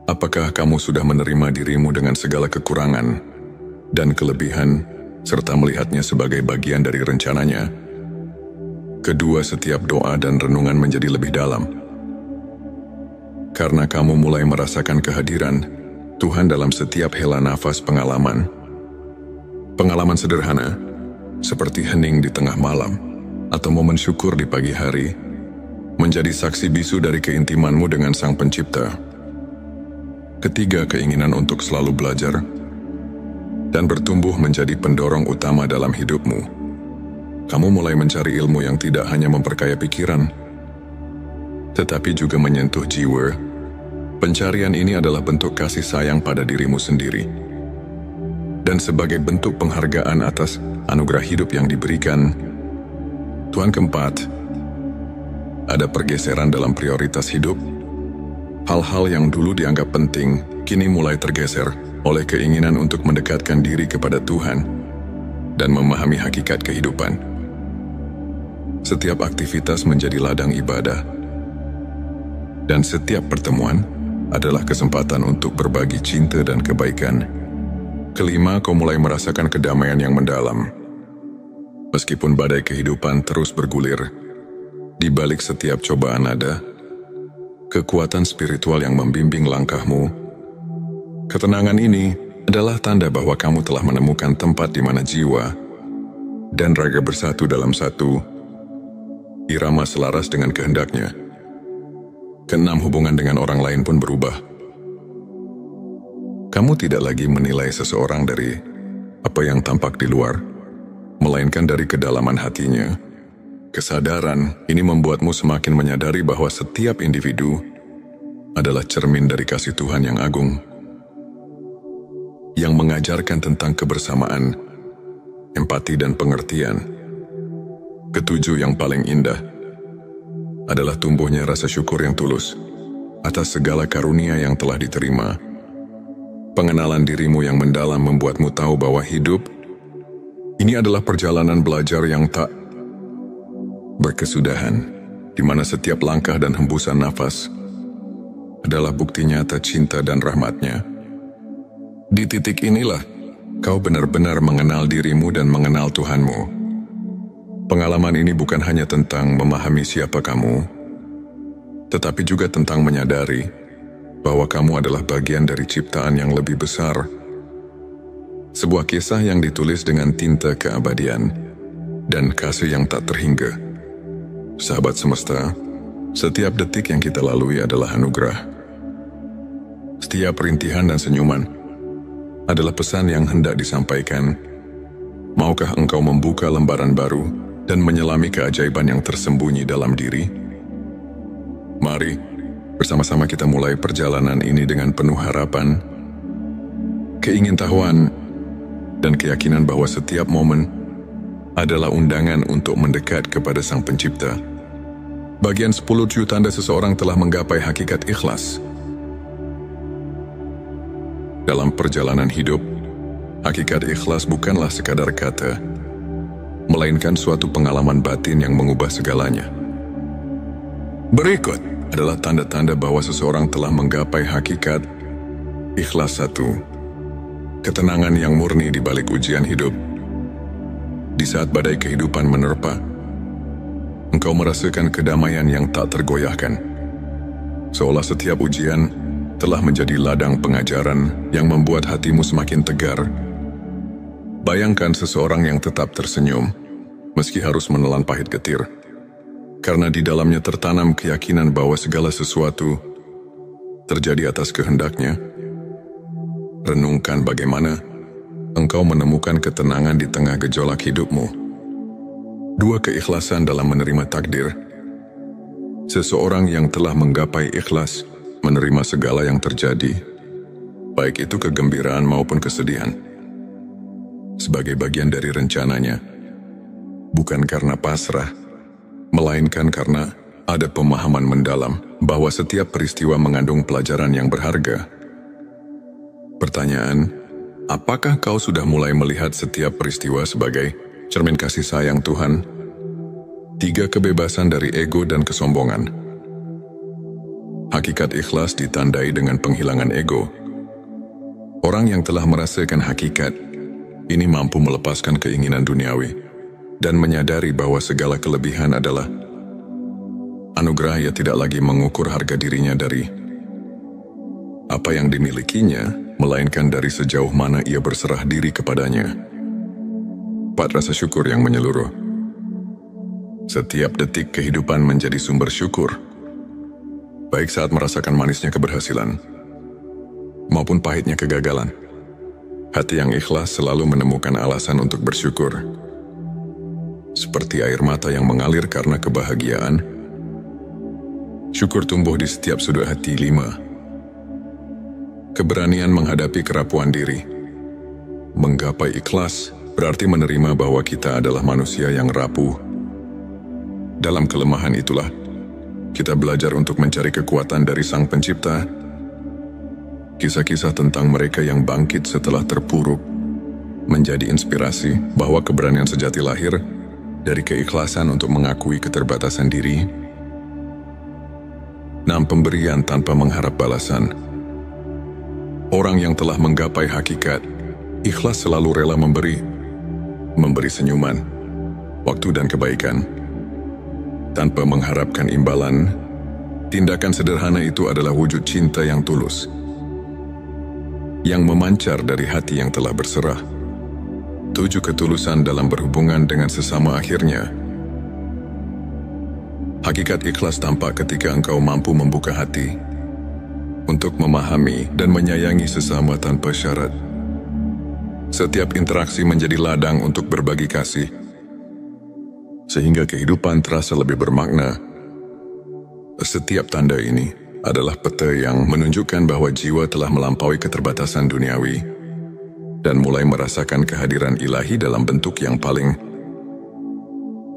S1: Apakah kamu sudah menerima dirimu dengan segala kekurangan dan kelebihan, serta melihatnya sebagai bagian dari rencananya? Kedua, setiap doa dan renungan menjadi lebih dalam. Karena kamu mulai merasakan kehadiran Tuhan dalam setiap hela nafas pengalaman. Pengalaman sederhana, seperti hening di tengah malam, atau momen syukur di pagi hari, menjadi saksi bisu dari keintimanmu dengan Sang Pencipta. Ketiga, keinginan untuk selalu belajar. dan bertumbuh menjadi pendorong utama dalam hidupmu. Kamu mulai mencari ilmu yang tidak hanya memperkaya pikiran, tetapi juga menyentuh jiwa. Pencarian ini adalah bentuk kasih sayang pada dirimu sendiri. Dan sebagai bentuk penghargaan atas anugerah hidup yang diberikan, Tuhan keempat, ada pergeseran dalam prioritas hidup. Hal-hal yang dulu dianggap penting, kini mulai tergeser oleh keinginan untuk mendekatkan diri kepada Tuhan dan memahami hakikat kehidupan. Setiap aktivitas menjadi ladang ibadah, dan setiap pertemuan adalah kesempatan untuk berbagi cinta dan kebaikan. Kelima, kau mulai merasakan kedamaian yang mendalam. Meskipun badai kehidupan terus bergulir, di balik setiap cobaan ada kekuatan spiritual yang membimbing langkahmu. Ketenangan ini adalah tanda bahwa kamu telah menemukan tempat di mana jiwa dan raga bersatu dalam satu irama selaras dengan kehendaknya. Keenam, hubungan dengan orang lain pun berubah. Kamu tidak lagi menilai seseorang dari apa yang tampak di luar, melainkan dari kedalaman hatinya. Kesadaran ini membuatmu semakin menyadari bahwa setiap individu adalah cermin dari kasih Tuhan yang agung, yang mengajarkan tentang kebersamaan, empati dan pengertian. Ketujuh, yang paling indah adalah tumbuhnya rasa syukur yang tulus atas segala karunia yang telah diterima. Pengenalan dirimu yang mendalam membuatmu tahu bahwa hidup ini adalah perjalanan belajar yang tak berkesudahan, di mana setiap langkah dan hembusan nafas adalah bukti nyata cinta dan rahmat-Nya. Di titik inilah kau benar-benar mengenal dirimu dan mengenal Tuhanmu. Pengalaman ini bukan hanya tentang memahami siapa kamu, tetapi juga tentang menyadari bahwa kamu adalah bagian dari ciptaan yang lebih besar. Sebuah kisah yang ditulis dengan tinta keabadian dan kasih yang tak terhingga. Sahabat semesta, setiap detik yang kita lalui adalah anugerah. Setiap rintihan dan senyuman adalah pesan yang hendak disampaikan. Maukah engkau membuka lembaran baru dan menyelami keajaiban yang tersembunyi dalam diri? Mari, bersama-sama kita mulai perjalanan ini dengan penuh harapan, keingintahuan, dan keyakinan bahwa setiap momen adalah undangan untuk mendekat kepada Sang Pencipta. Bagian 10 tanda seseorang telah menggapai hakikat ikhlas. Dalam perjalanan hidup, hakikat ikhlas bukanlah sekadar kata, melainkan suatu pengalaman batin yang mengubah segalanya. Berikut adalah tanda-tanda bahwa seseorang telah menggapai hakikat ikhlas. 1. Ketenangan yang murni di balik ujian hidup. Di saat badai kehidupan menerpa, engkau merasakan kedamaian yang tak tergoyahkan. Seolah setiap ujian telah menjadi ladang pengajaran yang membuat hatimu semakin tegar. Bayangkan seseorang yang tetap tersenyum, meski harus menelan pahit getir, karena di dalamnya tertanam keyakinan bahwa segala sesuatu terjadi atas kehendak-Nya. Renungkan bagaimana engkau menemukan ketenangan di tengah gejolak hidupmu. 2. Keikhlasan dalam menerima takdir. Seseorang yang telah menggapai ikhlas menerima segala yang terjadi, baik itu kegembiraan maupun kesedihan, sebagai bagian dari rencananya, bukan karena pasrah, melainkan karena ada pemahaman mendalam bahwa setiap peristiwa mengandung pelajaran yang berharga. Pertanyaan, apakah kau sudah mulai melihat setiap peristiwa sebagai cermin kasih sayang Tuhan? 3. Kebebasan dari ego dan kesombongan. Hakikat ikhlas ditandai dengan penghilangan ego. Orang yang telah merasakan hakikat ini mampu melepaskan keinginan duniawi dan menyadari bahwa segala kelebihan adalah anugerah. Ia tidak lagi mengukur harga dirinya dari apa yang dimilikinya, melainkan dari sejauh mana ia berserah diri kepadanya. 4. Rasa syukur yang menyeluruh. Setiap detik kehidupan menjadi sumber syukur, baik saat merasakan manisnya keberhasilan maupun pahitnya kegagalan. Hati yang ikhlas selalu menemukan alasan untuk bersyukur. Seperti air mata yang mengalir karena kebahagiaan, syukur tumbuh di setiap sudut hati. 5. Keberanian menghadapi kerapuan diri. Menggapai ikhlas berarti menerima bahwa kita adalah manusia yang rapuh. Dalam kelemahan itulah, kita belajar untuk mencari kekuatan dari Sang Pencipta. Kisah-kisah tentang mereka yang bangkit setelah terpuruk menjadi inspirasi bahwa keberanian sejati lahir dari keikhlasan untuk mengakui keterbatasan diri. 6. Pemberian tanpa mengharap balasan. Orang yang telah menggapai hakikat ikhlas selalu rela memberi senyuman, waktu dan kebaikan tanpa mengharapkan imbalan. Tindakan sederhana itu adalah wujud cinta yang tulus, yang memancar dari hati yang telah berserah. 7. Ketulusan dalam berhubungan dengan sesama. Akhirnya, hakikat ikhlas tampak ketika engkau mampu membuka hati untuk memahami dan menyayangi sesama tanpa syarat. Setiap interaksi menjadi ladang untuk berbagi kasih, sehingga kehidupan terasa lebih bermakna. Setiap tanda ini adalah peta yang menunjukkan bahwa jiwa telah melampaui keterbatasan duniawi dan mulai merasakan kehadiran ilahi dalam bentuk yang paling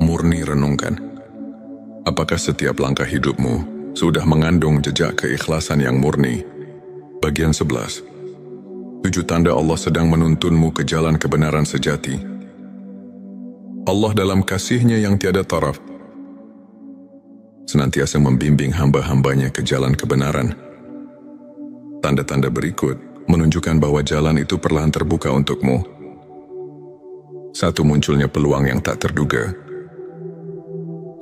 S1: murni. Renungkan, apakah setiap langkah hidupmu sudah mengandung jejak keikhlasan yang murni? Bagian 11. 7 tanda Allah sedang menuntunmu ke jalan kebenaran sejati. Allah dalam kasih-Nya yang tiada taraf senantiasa membimbing hamba-hambanya ke jalan kebenaran. Tanda-tanda berikut menunjukkan bahwa jalan itu perlahan terbuka untukmu. 1. Munculnya peluang yang tak terduga.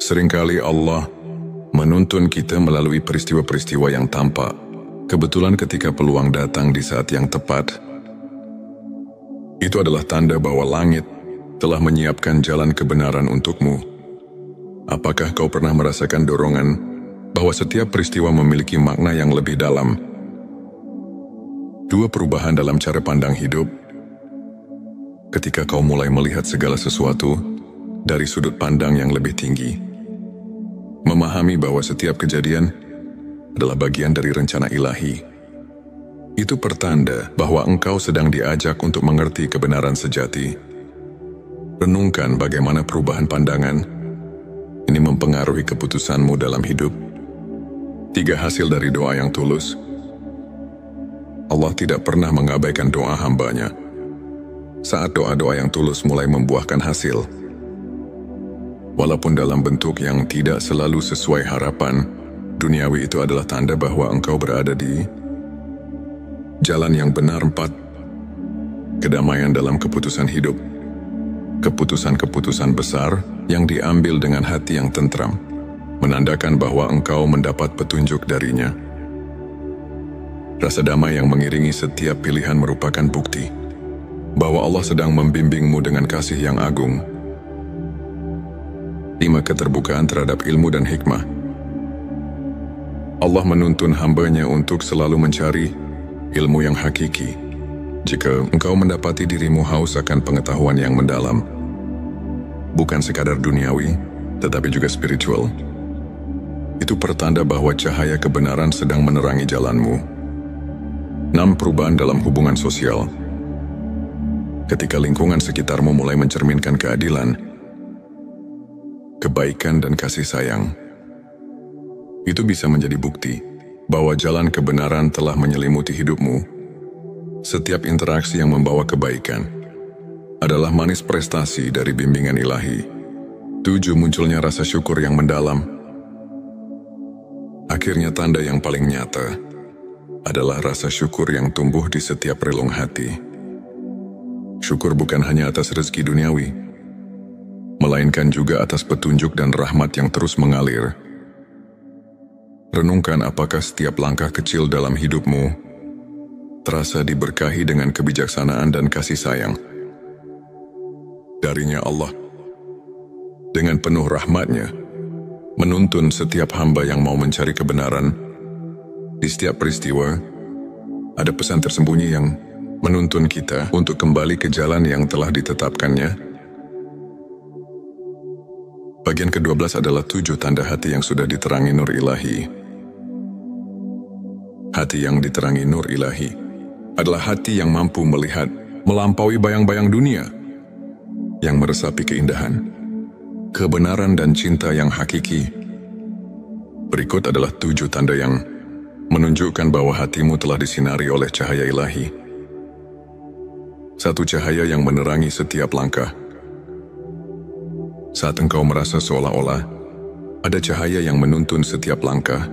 S1: Seringkali Allah menuntun kita melalui peristiwa-peristiwa yang tampak kebetulan ketika peluang datang di saat yang tepat. Itu adalah tanda bahwa langit telah menyiapkan jalan kebenaran untukmu. Apakah kau pernah merasakan dorongan bahwa setiap peristiwa memiliki makna yang lebih dalam? 2. Perubahan dalam cara pandang hidup. Ketika kau mulai melihat segala sesuatu dari sudut pandang yang lebih tinggi, memahami bahwa setiap kejadian adalah bagian dari rencana ilahi, itu pertanda bahwa engkau sedang diajak untuk mengerti kebenaran sejati. Renungkan bagaimana perubahan pandangan ini mempengaruhi keputusanmu dalam hidup. 3. Hasil dari doa yang tulus. Allah tidak pernah mengabaikan doa hambanya. Saat doa-doa yang tulus mulai membuahkan hasil, walaupun dalam bentuk yang tidak selalu sesuai harapan duniawi, itu adalah tanda bahwa engkau berada di jalan yang benar. 4. Kedamaian dalam keputusan hidup. Keputusan-keputusan besar yang diambil dengan hati yang tentram menandakan bahwa engkau mendapat petunjuk darinya. Rasa damai yang mengiringi setiap pilihan merupakan bukti bahwa Allah sedang membimbingmu dengan kasih yang agung. 5. Keterbukaan terhadap ilmu dan hikmah. Allah menuntun hamba-Nya untuk selalu mencari ilmu yang hakiki. Jika engkau mendapati dirimu haus akan pengetahuan yang mendalam, bukan sekadar duniawi, tetapi juga spiritual, itu pertanda bahwa cahaya kebenaran sedang menerangi jalanmu. 6. Perubahan dalam hubungan sosial. Ketika lingkungan sekitarmu mulai mencerminkan keadilan, kebaikan dan kasih sayang, itu bisa menjadi bukti bahwa jalan kebenaran telah menyelimuti hidupmu. Setiap interaksi yang membawa kebaikan adalah manis prestasi dari bimbingan ilahi. 7. Munculnya rasa syukur yang mendalam. Akhirnya tanda yang paling nyata adalah rasa syukur yang tumbuh di setiap relung hati. Syukur bukan hanya atas rezeki duniawi, melainkan juga atas petunjuk dan rahmat yang terus mengalir. Renungkan apakah setiap langkah kecil dalam hidupmu terasa diberkahi dengan kebijaksanaan dan kasih sayang darinya. Allah dengan penuh rahmat-Nya menuntun setiap hamba yang mau mencari kebenaran. Di setiap peristiwa ada pesan tersembunyi yang menuntun kita untuk kembali ke jalan yang telah ditetapkannya. Bagian ke-12 adalah 7 tanda hati yang sudah diterangi nur ilahi. Hati yang diterangi nur ilahi adalah hati yang mampu melihat melampaui bayang-bayang dunia, yang meresapi keindahan, kebenaran dan cinta yang hakiki. Berikut adalah 7 tanda yang menunjukkan bahwa hatimu telah disinari oleh cahaya ilahi. 1. Cahaya yang menerangi setiap langkah. Saat engkau merasa seolah-olah ada cahaya yang menuntun setiap langkah,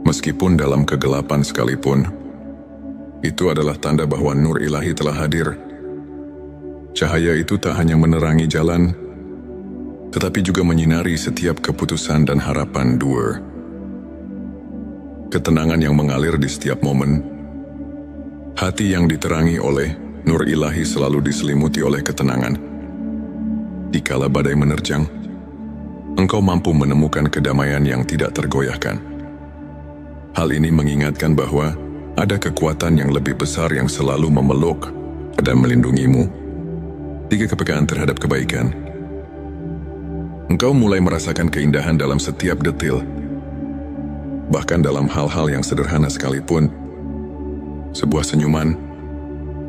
S1: meskipun dalam kegelapan sekalipun, itu adalah tanda bahwa nur ilahi telah hadir. Cahaya itu tak hanya menerangi jalan, tetapi juga menyinari setiap keputusan dan harapan. 2. Ketenangan yang mengalir di setiap momen. Hati yang diterangi oleh nur ilahi selalu diselimuti oleh ketenangan. Dikala badai menerjang, engkau mampu menemukan kedamaian yang tidak tergoyahkan. Hal ini mengingatkan bahwa ada kekuatan yang lebih besar yang selalu memeluk dan melindungimu. 3. Kepekaan terhadap kebaikan. Engkau mulai merasakan keindahan dalam setiap detil, bahkan dalam hal-hal yang sederhana sekalipun. Sebuah senyuman,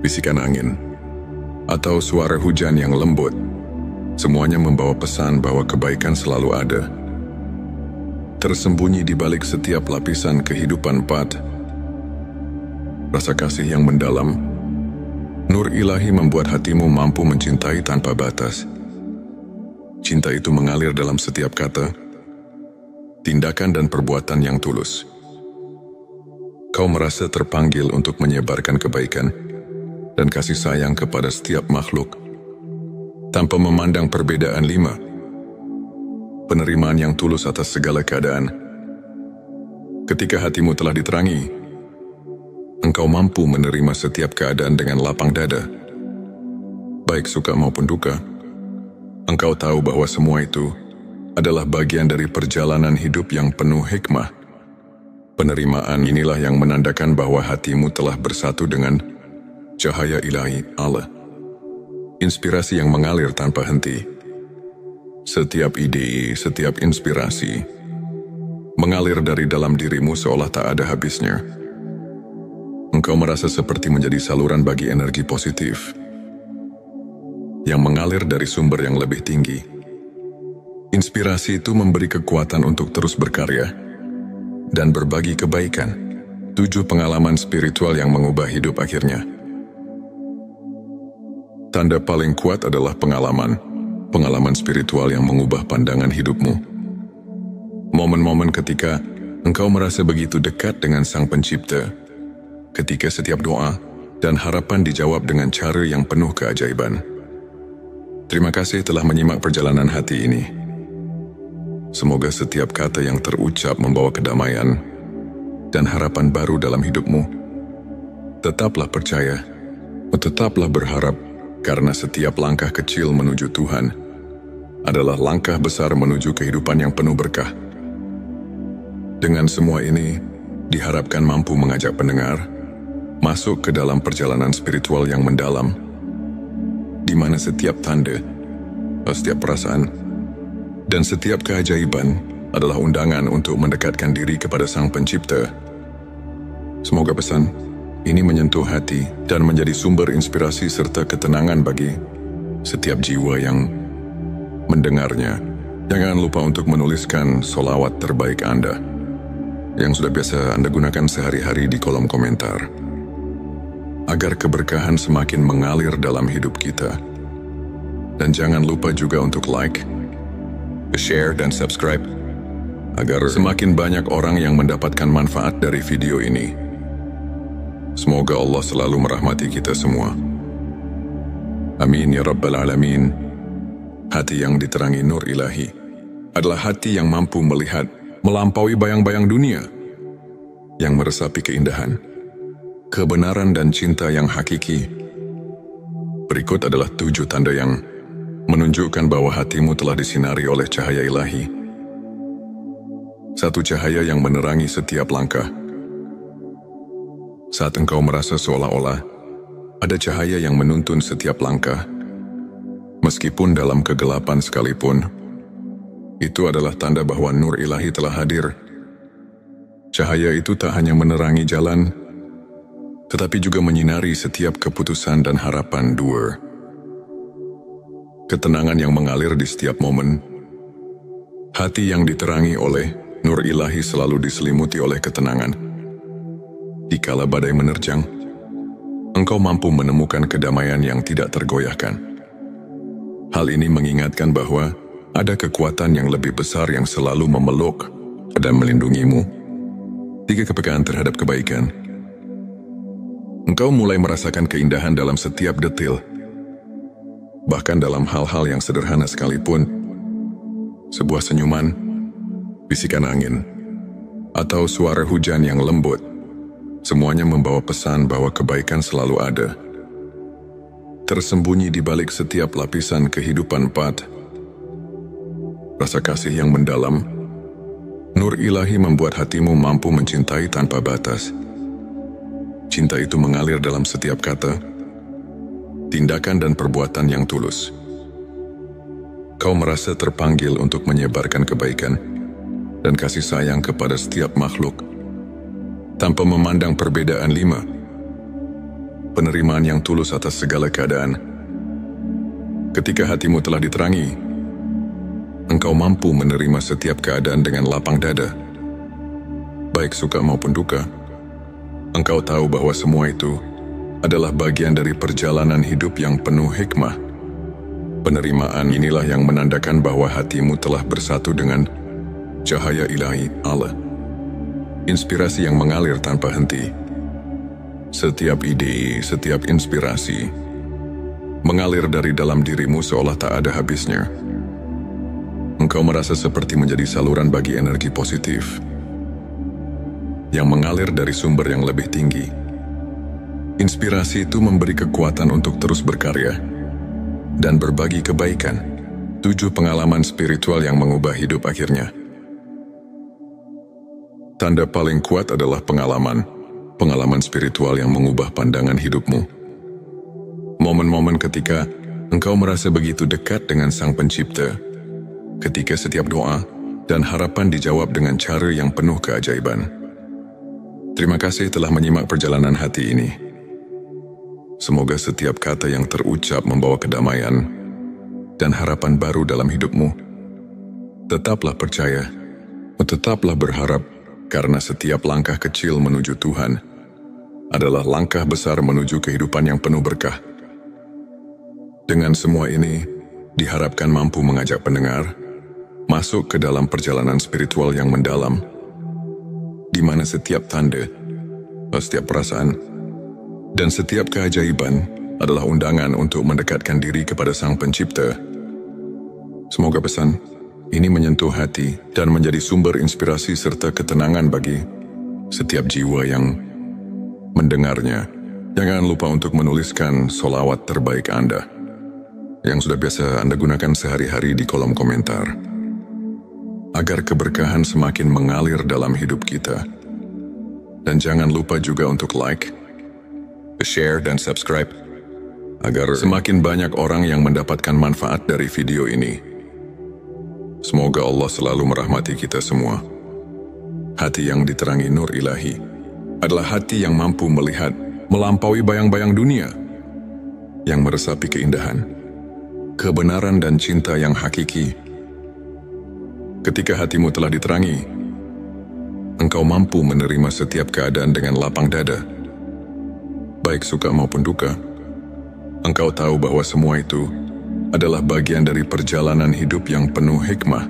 S1: bisikan angin, atau suara hujan yang lembut, semuanya membawa pesan bahwa kebaikan selalu ada. Tersembunyi di balik setiap lapisan kehidupan 4. Rasa kasih yang mendalam. Nur ilahi membuat hatimu mampu mencintai tanpa batas. Cinta itu mengalir dalam setiap kata, tindakan dan perbuatan yang tulus. Kau merasa terpanggil untuk menyebarkan kebaikan dan kasih sayang kepada setiap makhluk, tanpa memandang perbedaan. 5. Penerimaan yang tulus atas segala keadaan. Ketika hatimu telah diterangi, engkau mampu menerima setiap keadaan dengan lapang dada. Baik suka maupun duka, engkau tahu bahwa semua itu adalah bagian dari perjalanan hidup yang penuh hikmah. Penerimaan inilah yang menandakan bahwa hatimu telah bersatu dengan cahaya ilahi Allah. Inspirasi yang mengalir tanpa henti. Setiap ide, setiap inspirasi mengalir dari dalam dirimu seolah tak ada habisnya. Engkau merasa seperti menjadi saluran bagi energi positif yang mengalir dari sumber yang lebih tinggi. Inspirasi itu memberi kekuatan untuk terus berkarya dan berbagi kebaikan. 7. Pengalaman spiritual yang mengubah hidup akhirnya. Tanda paling kuat adalah pengalaman spiritual yang mengubah pandangan hidupmu. Momen-momen ketika engkau merasa begitu dekat dengan Sang Pencipta, ketika setiap doa dan harapan dijawab dengan cara yang penuh keajaiban. Terima kasih telah menyimak perjalanan hati ini. Semoga setiap kata yang terucap membawa kedamaian dan harapan baru dalam hidupmu. Tetaplah percaya, tetaplah berharap, karena setiap langkah kecil menuju Tuhan adalah langkah besar menuju kehidupan yang penuh berkah. Dengan semua ini, diharapkan mampu mengajak pendengar masuk ke dalam perjalanan spiritual yang mendalam, di mana setiap tanda, setiap perasaan, dan setiap keajaiban adalah undangan untuk mendekatkan diri kepada Sang Pencipta. Semoga pesan ini menyentuh hati dan menjadi sumber inspirasi serta ketenangan bagi setiap jiwa yang mendengarnya. Jangan lupa untuk menuliskan sholawat terbaik Anda yang sudah biasa Anda gunakan sehari-hari di kolom komentar, agar keberkahan semakin mengalir dalam hidup kita. Dan jangan lupa juga untuk like, share, dan subscribe, agar semakin banyak orang yang mendapatkan manfaat dari video ini. Semoga Allah selalu merahmati kita semua. Amin ya Rabbal Alamin. Hati yang diterangi nur ilahi adalah hati yang mampu melihat melampaui bayang-bayang dunia, yang meresapi keindahan, kebenaran dan cinta yang hakiki. Berikut adalah 7 tanda yang menunjukkan bahwa hatimu telah disinari oleh cahaya ilahi. 1. Cahaya yang menerangi setiap langkah. Saat engkau merasa seolah-olah Ada cahaya yang menuntun setiap langkah, meskipun dalam kegelapan sekalipun. Itu adalah tanda bahwa nur ilahi telah hadir. Cahaya itu tak hanya menerangi jalan, tetapi juga menyinari setiap keputusan dan harapan. 2. Ketenangan yang mengalir di setiap momen. Hati yang diterangi oleh nur ilahi selalu diselimuti oleh ketenangan. Dikala badai menerjang, engkau mampu menemukan kedamaian yang tidak tergoyahkan. Hal ini mengingatkan bahwa ada kekuatan yang lebih besar yang selalu memeluk dan melindungimu. 3. Kepekaan terhadap kebaikan. Engkau mulai merasakan keindahan dalam setiap detil. Bahkan dalam hal-hal yang sederhana sekalipun, sebuah senyuman, bisikan angin, atau suara hujan yang lembut, semuanya membawa pesan bahwa kebaikan selalu ada. Tersembunyi di balik setiap lapisan kehidupan. 4. Rasa kasih yang mendalam. Nur ilahi membuat hatimu mampu mencintai tanpa batas. Cinta itu mengalir dalam setiap kata, tindakan dan perbuatan yang tulus. Kau merasa terpanggil untuk menyebarkan kebaikan dan kasih sayang kepada setiap makhluk, tanpa memandang perbedaan. 5. Penerimaan yang tulus atas segala keadaan. Ketika hatimu telah diterangi, engkau mampu menerima setiap keadaan dengan lapang dada. Baik suka maupun duka, engkau tahu bahwa semua itu adalah bagian dari perjalanan hidup yang penuh hikmah. Penerimaan inilah yang menandakan bahwa hatimu telah bersatu dengan cahaya ilahi Allah. Inspirasi yang mengalir tanpa henti. Setiap ide, setiap inspirasi mengalir dari dalam dirimu seolah tak ada habisnya. Engkau merasa seperti menjadi saluran bagi energi positif yang mengalir dari sumber yang lebih tinggi. Inspirasi itu memberi kekuatan untuk terus berkarya dan berbagi kebaikan. 7. Pengalaman spiritual yang mengubah hidup akhirnya. Tanda paling kuat adalah pengalaman spiritual yang mengubah pandangan hidupmu. Momen-momen ketika engkau merasa begitu dekat dengan Sang Pencipta, ketika setiap doa dan harapan dijawab dengan cara yang penuh keajaiban. Terima kasih telah menyimak perjalanan hati ini. Semoga setiap kata yang terucap membawa kedamaian dan harapan baru dalam hidupmu. Tetaplah percaya, tetaplah berharap, karena setiap langkah kecil menuju Tuhan adalah langkah besar menuju kehidupan yang penuh berkah. Dengan semua ini, diharapkan mampu mengajak pendengar masuk ke dalam perjalanan spiritual yang mendalam, di mana setiap tanda, setiap perasaan, dan setiap keajaiban adalah undangan untuk mendekatkan diri kepada Sang Pencipta. Semoga pesan ini menyentuh hati dan menjadi sumber inspirasi serta ketenangan bagi setiap jiwa yang mendengarnya. Jangan lupa untuk menuliskan solawat terbaik Anda yang sudah biasa Anda gunakan sehari-hari di kolom komentar, agar keberkahan semakin mengalir dalam hidup kita. Dan jangan lupa juga untuk like, share, dan subscribe, agar semakin banyak orang yang mendapatkan manfaat dari video ini. Semoga Allah selalu merahmati kita semua. Hati yang diterangi nur ilahi adalah hati yang mampu melihat melampaui bayang-bayang dunia, yang meresapi keindahan, kebenaran, dan cinta yang hakiki. Ketika hatimu telah diterangi, engkau mampu menerima setiap keadaan dengan lapang dada. Baik suka maupun duka, engkau tahu bahwa semua itu adalah bagian dari perjalanan hidup yang penuh hikmah.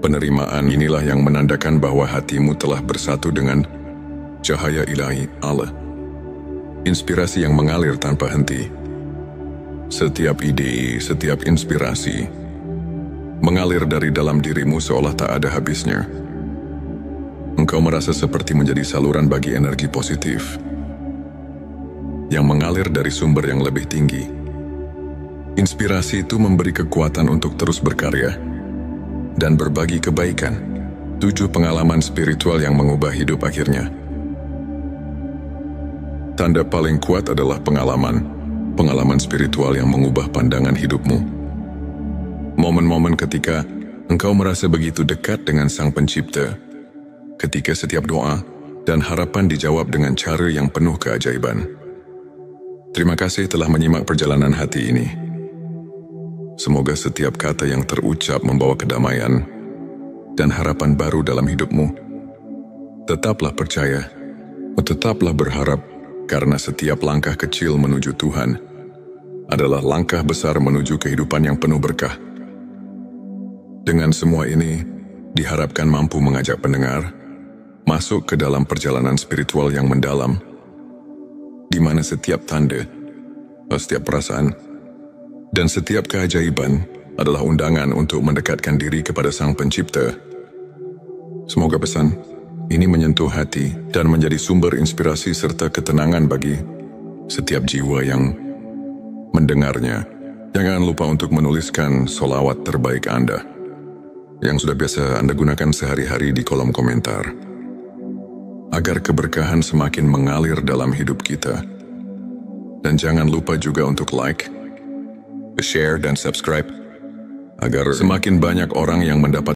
S1: Penerimaan inilah yang menandakan bahwa hatimu telah bersatu dengan cahaya ilahi Allah. Inspirasi yang mengalir tanpa henti. Setiap ide, setiap inspirasi mengalir dari dalam dirimu seolah tak ada habisnya. Engkau merasa seperti menjadi saluran bagi energi positif yang mengalir dari sumber yang lebih tinggi. Inspirasi itu memberi kekuatan untuk terus berkarya dan berbagi kebaikan. 7. Pengalaman spiritual yang mengubah hidup akhirnya. Tanda paling kuat adalah pengalaman spiritual yang mengubah pandangan hidupmu. Momen-momen ketika engkau merasa begitu dekat dengan Sang Pencipta, ketika setiap doa dan harapan dijawab dengan cara yang penuh keajaiban. Terima kasih telah menyimak perjalanan hati ini. Semoga setiap kata yang terucap membawa kedamaian dan harapan baru dalam hidupmu. Tetaplah percaya, tetaplah berharap, karena setiap langkah kecil menuju Tuhan adalah langkah besar menuju kehidupan yang penuh berkah. Dengan semua ini, diharapkan mampu mengajak pendengar masuk ke dalam perjalanan spiritual yang mendalam, di mana setiap tanda, setiap perasaan, dan setiap keajaiban adalah undangan untuk mendekatkan diri kepada Sang Pencipta. Semoga pesan ini menyentuh hati dan menjadi sumber inspirasi serta ketenangan bagi setiap jiwa yang mendengarnya. Jangan lupa untuk menuliskan sholawat terbaik Anda yang sudah biasa Anda gunakan sehari-hari di kolom komentar, agar keberkahan semakin mengalir dalam hidup kita. Dan jangan lupa juga untuk like, share, dan subscribe, agar semakin banyak orang yang mendapat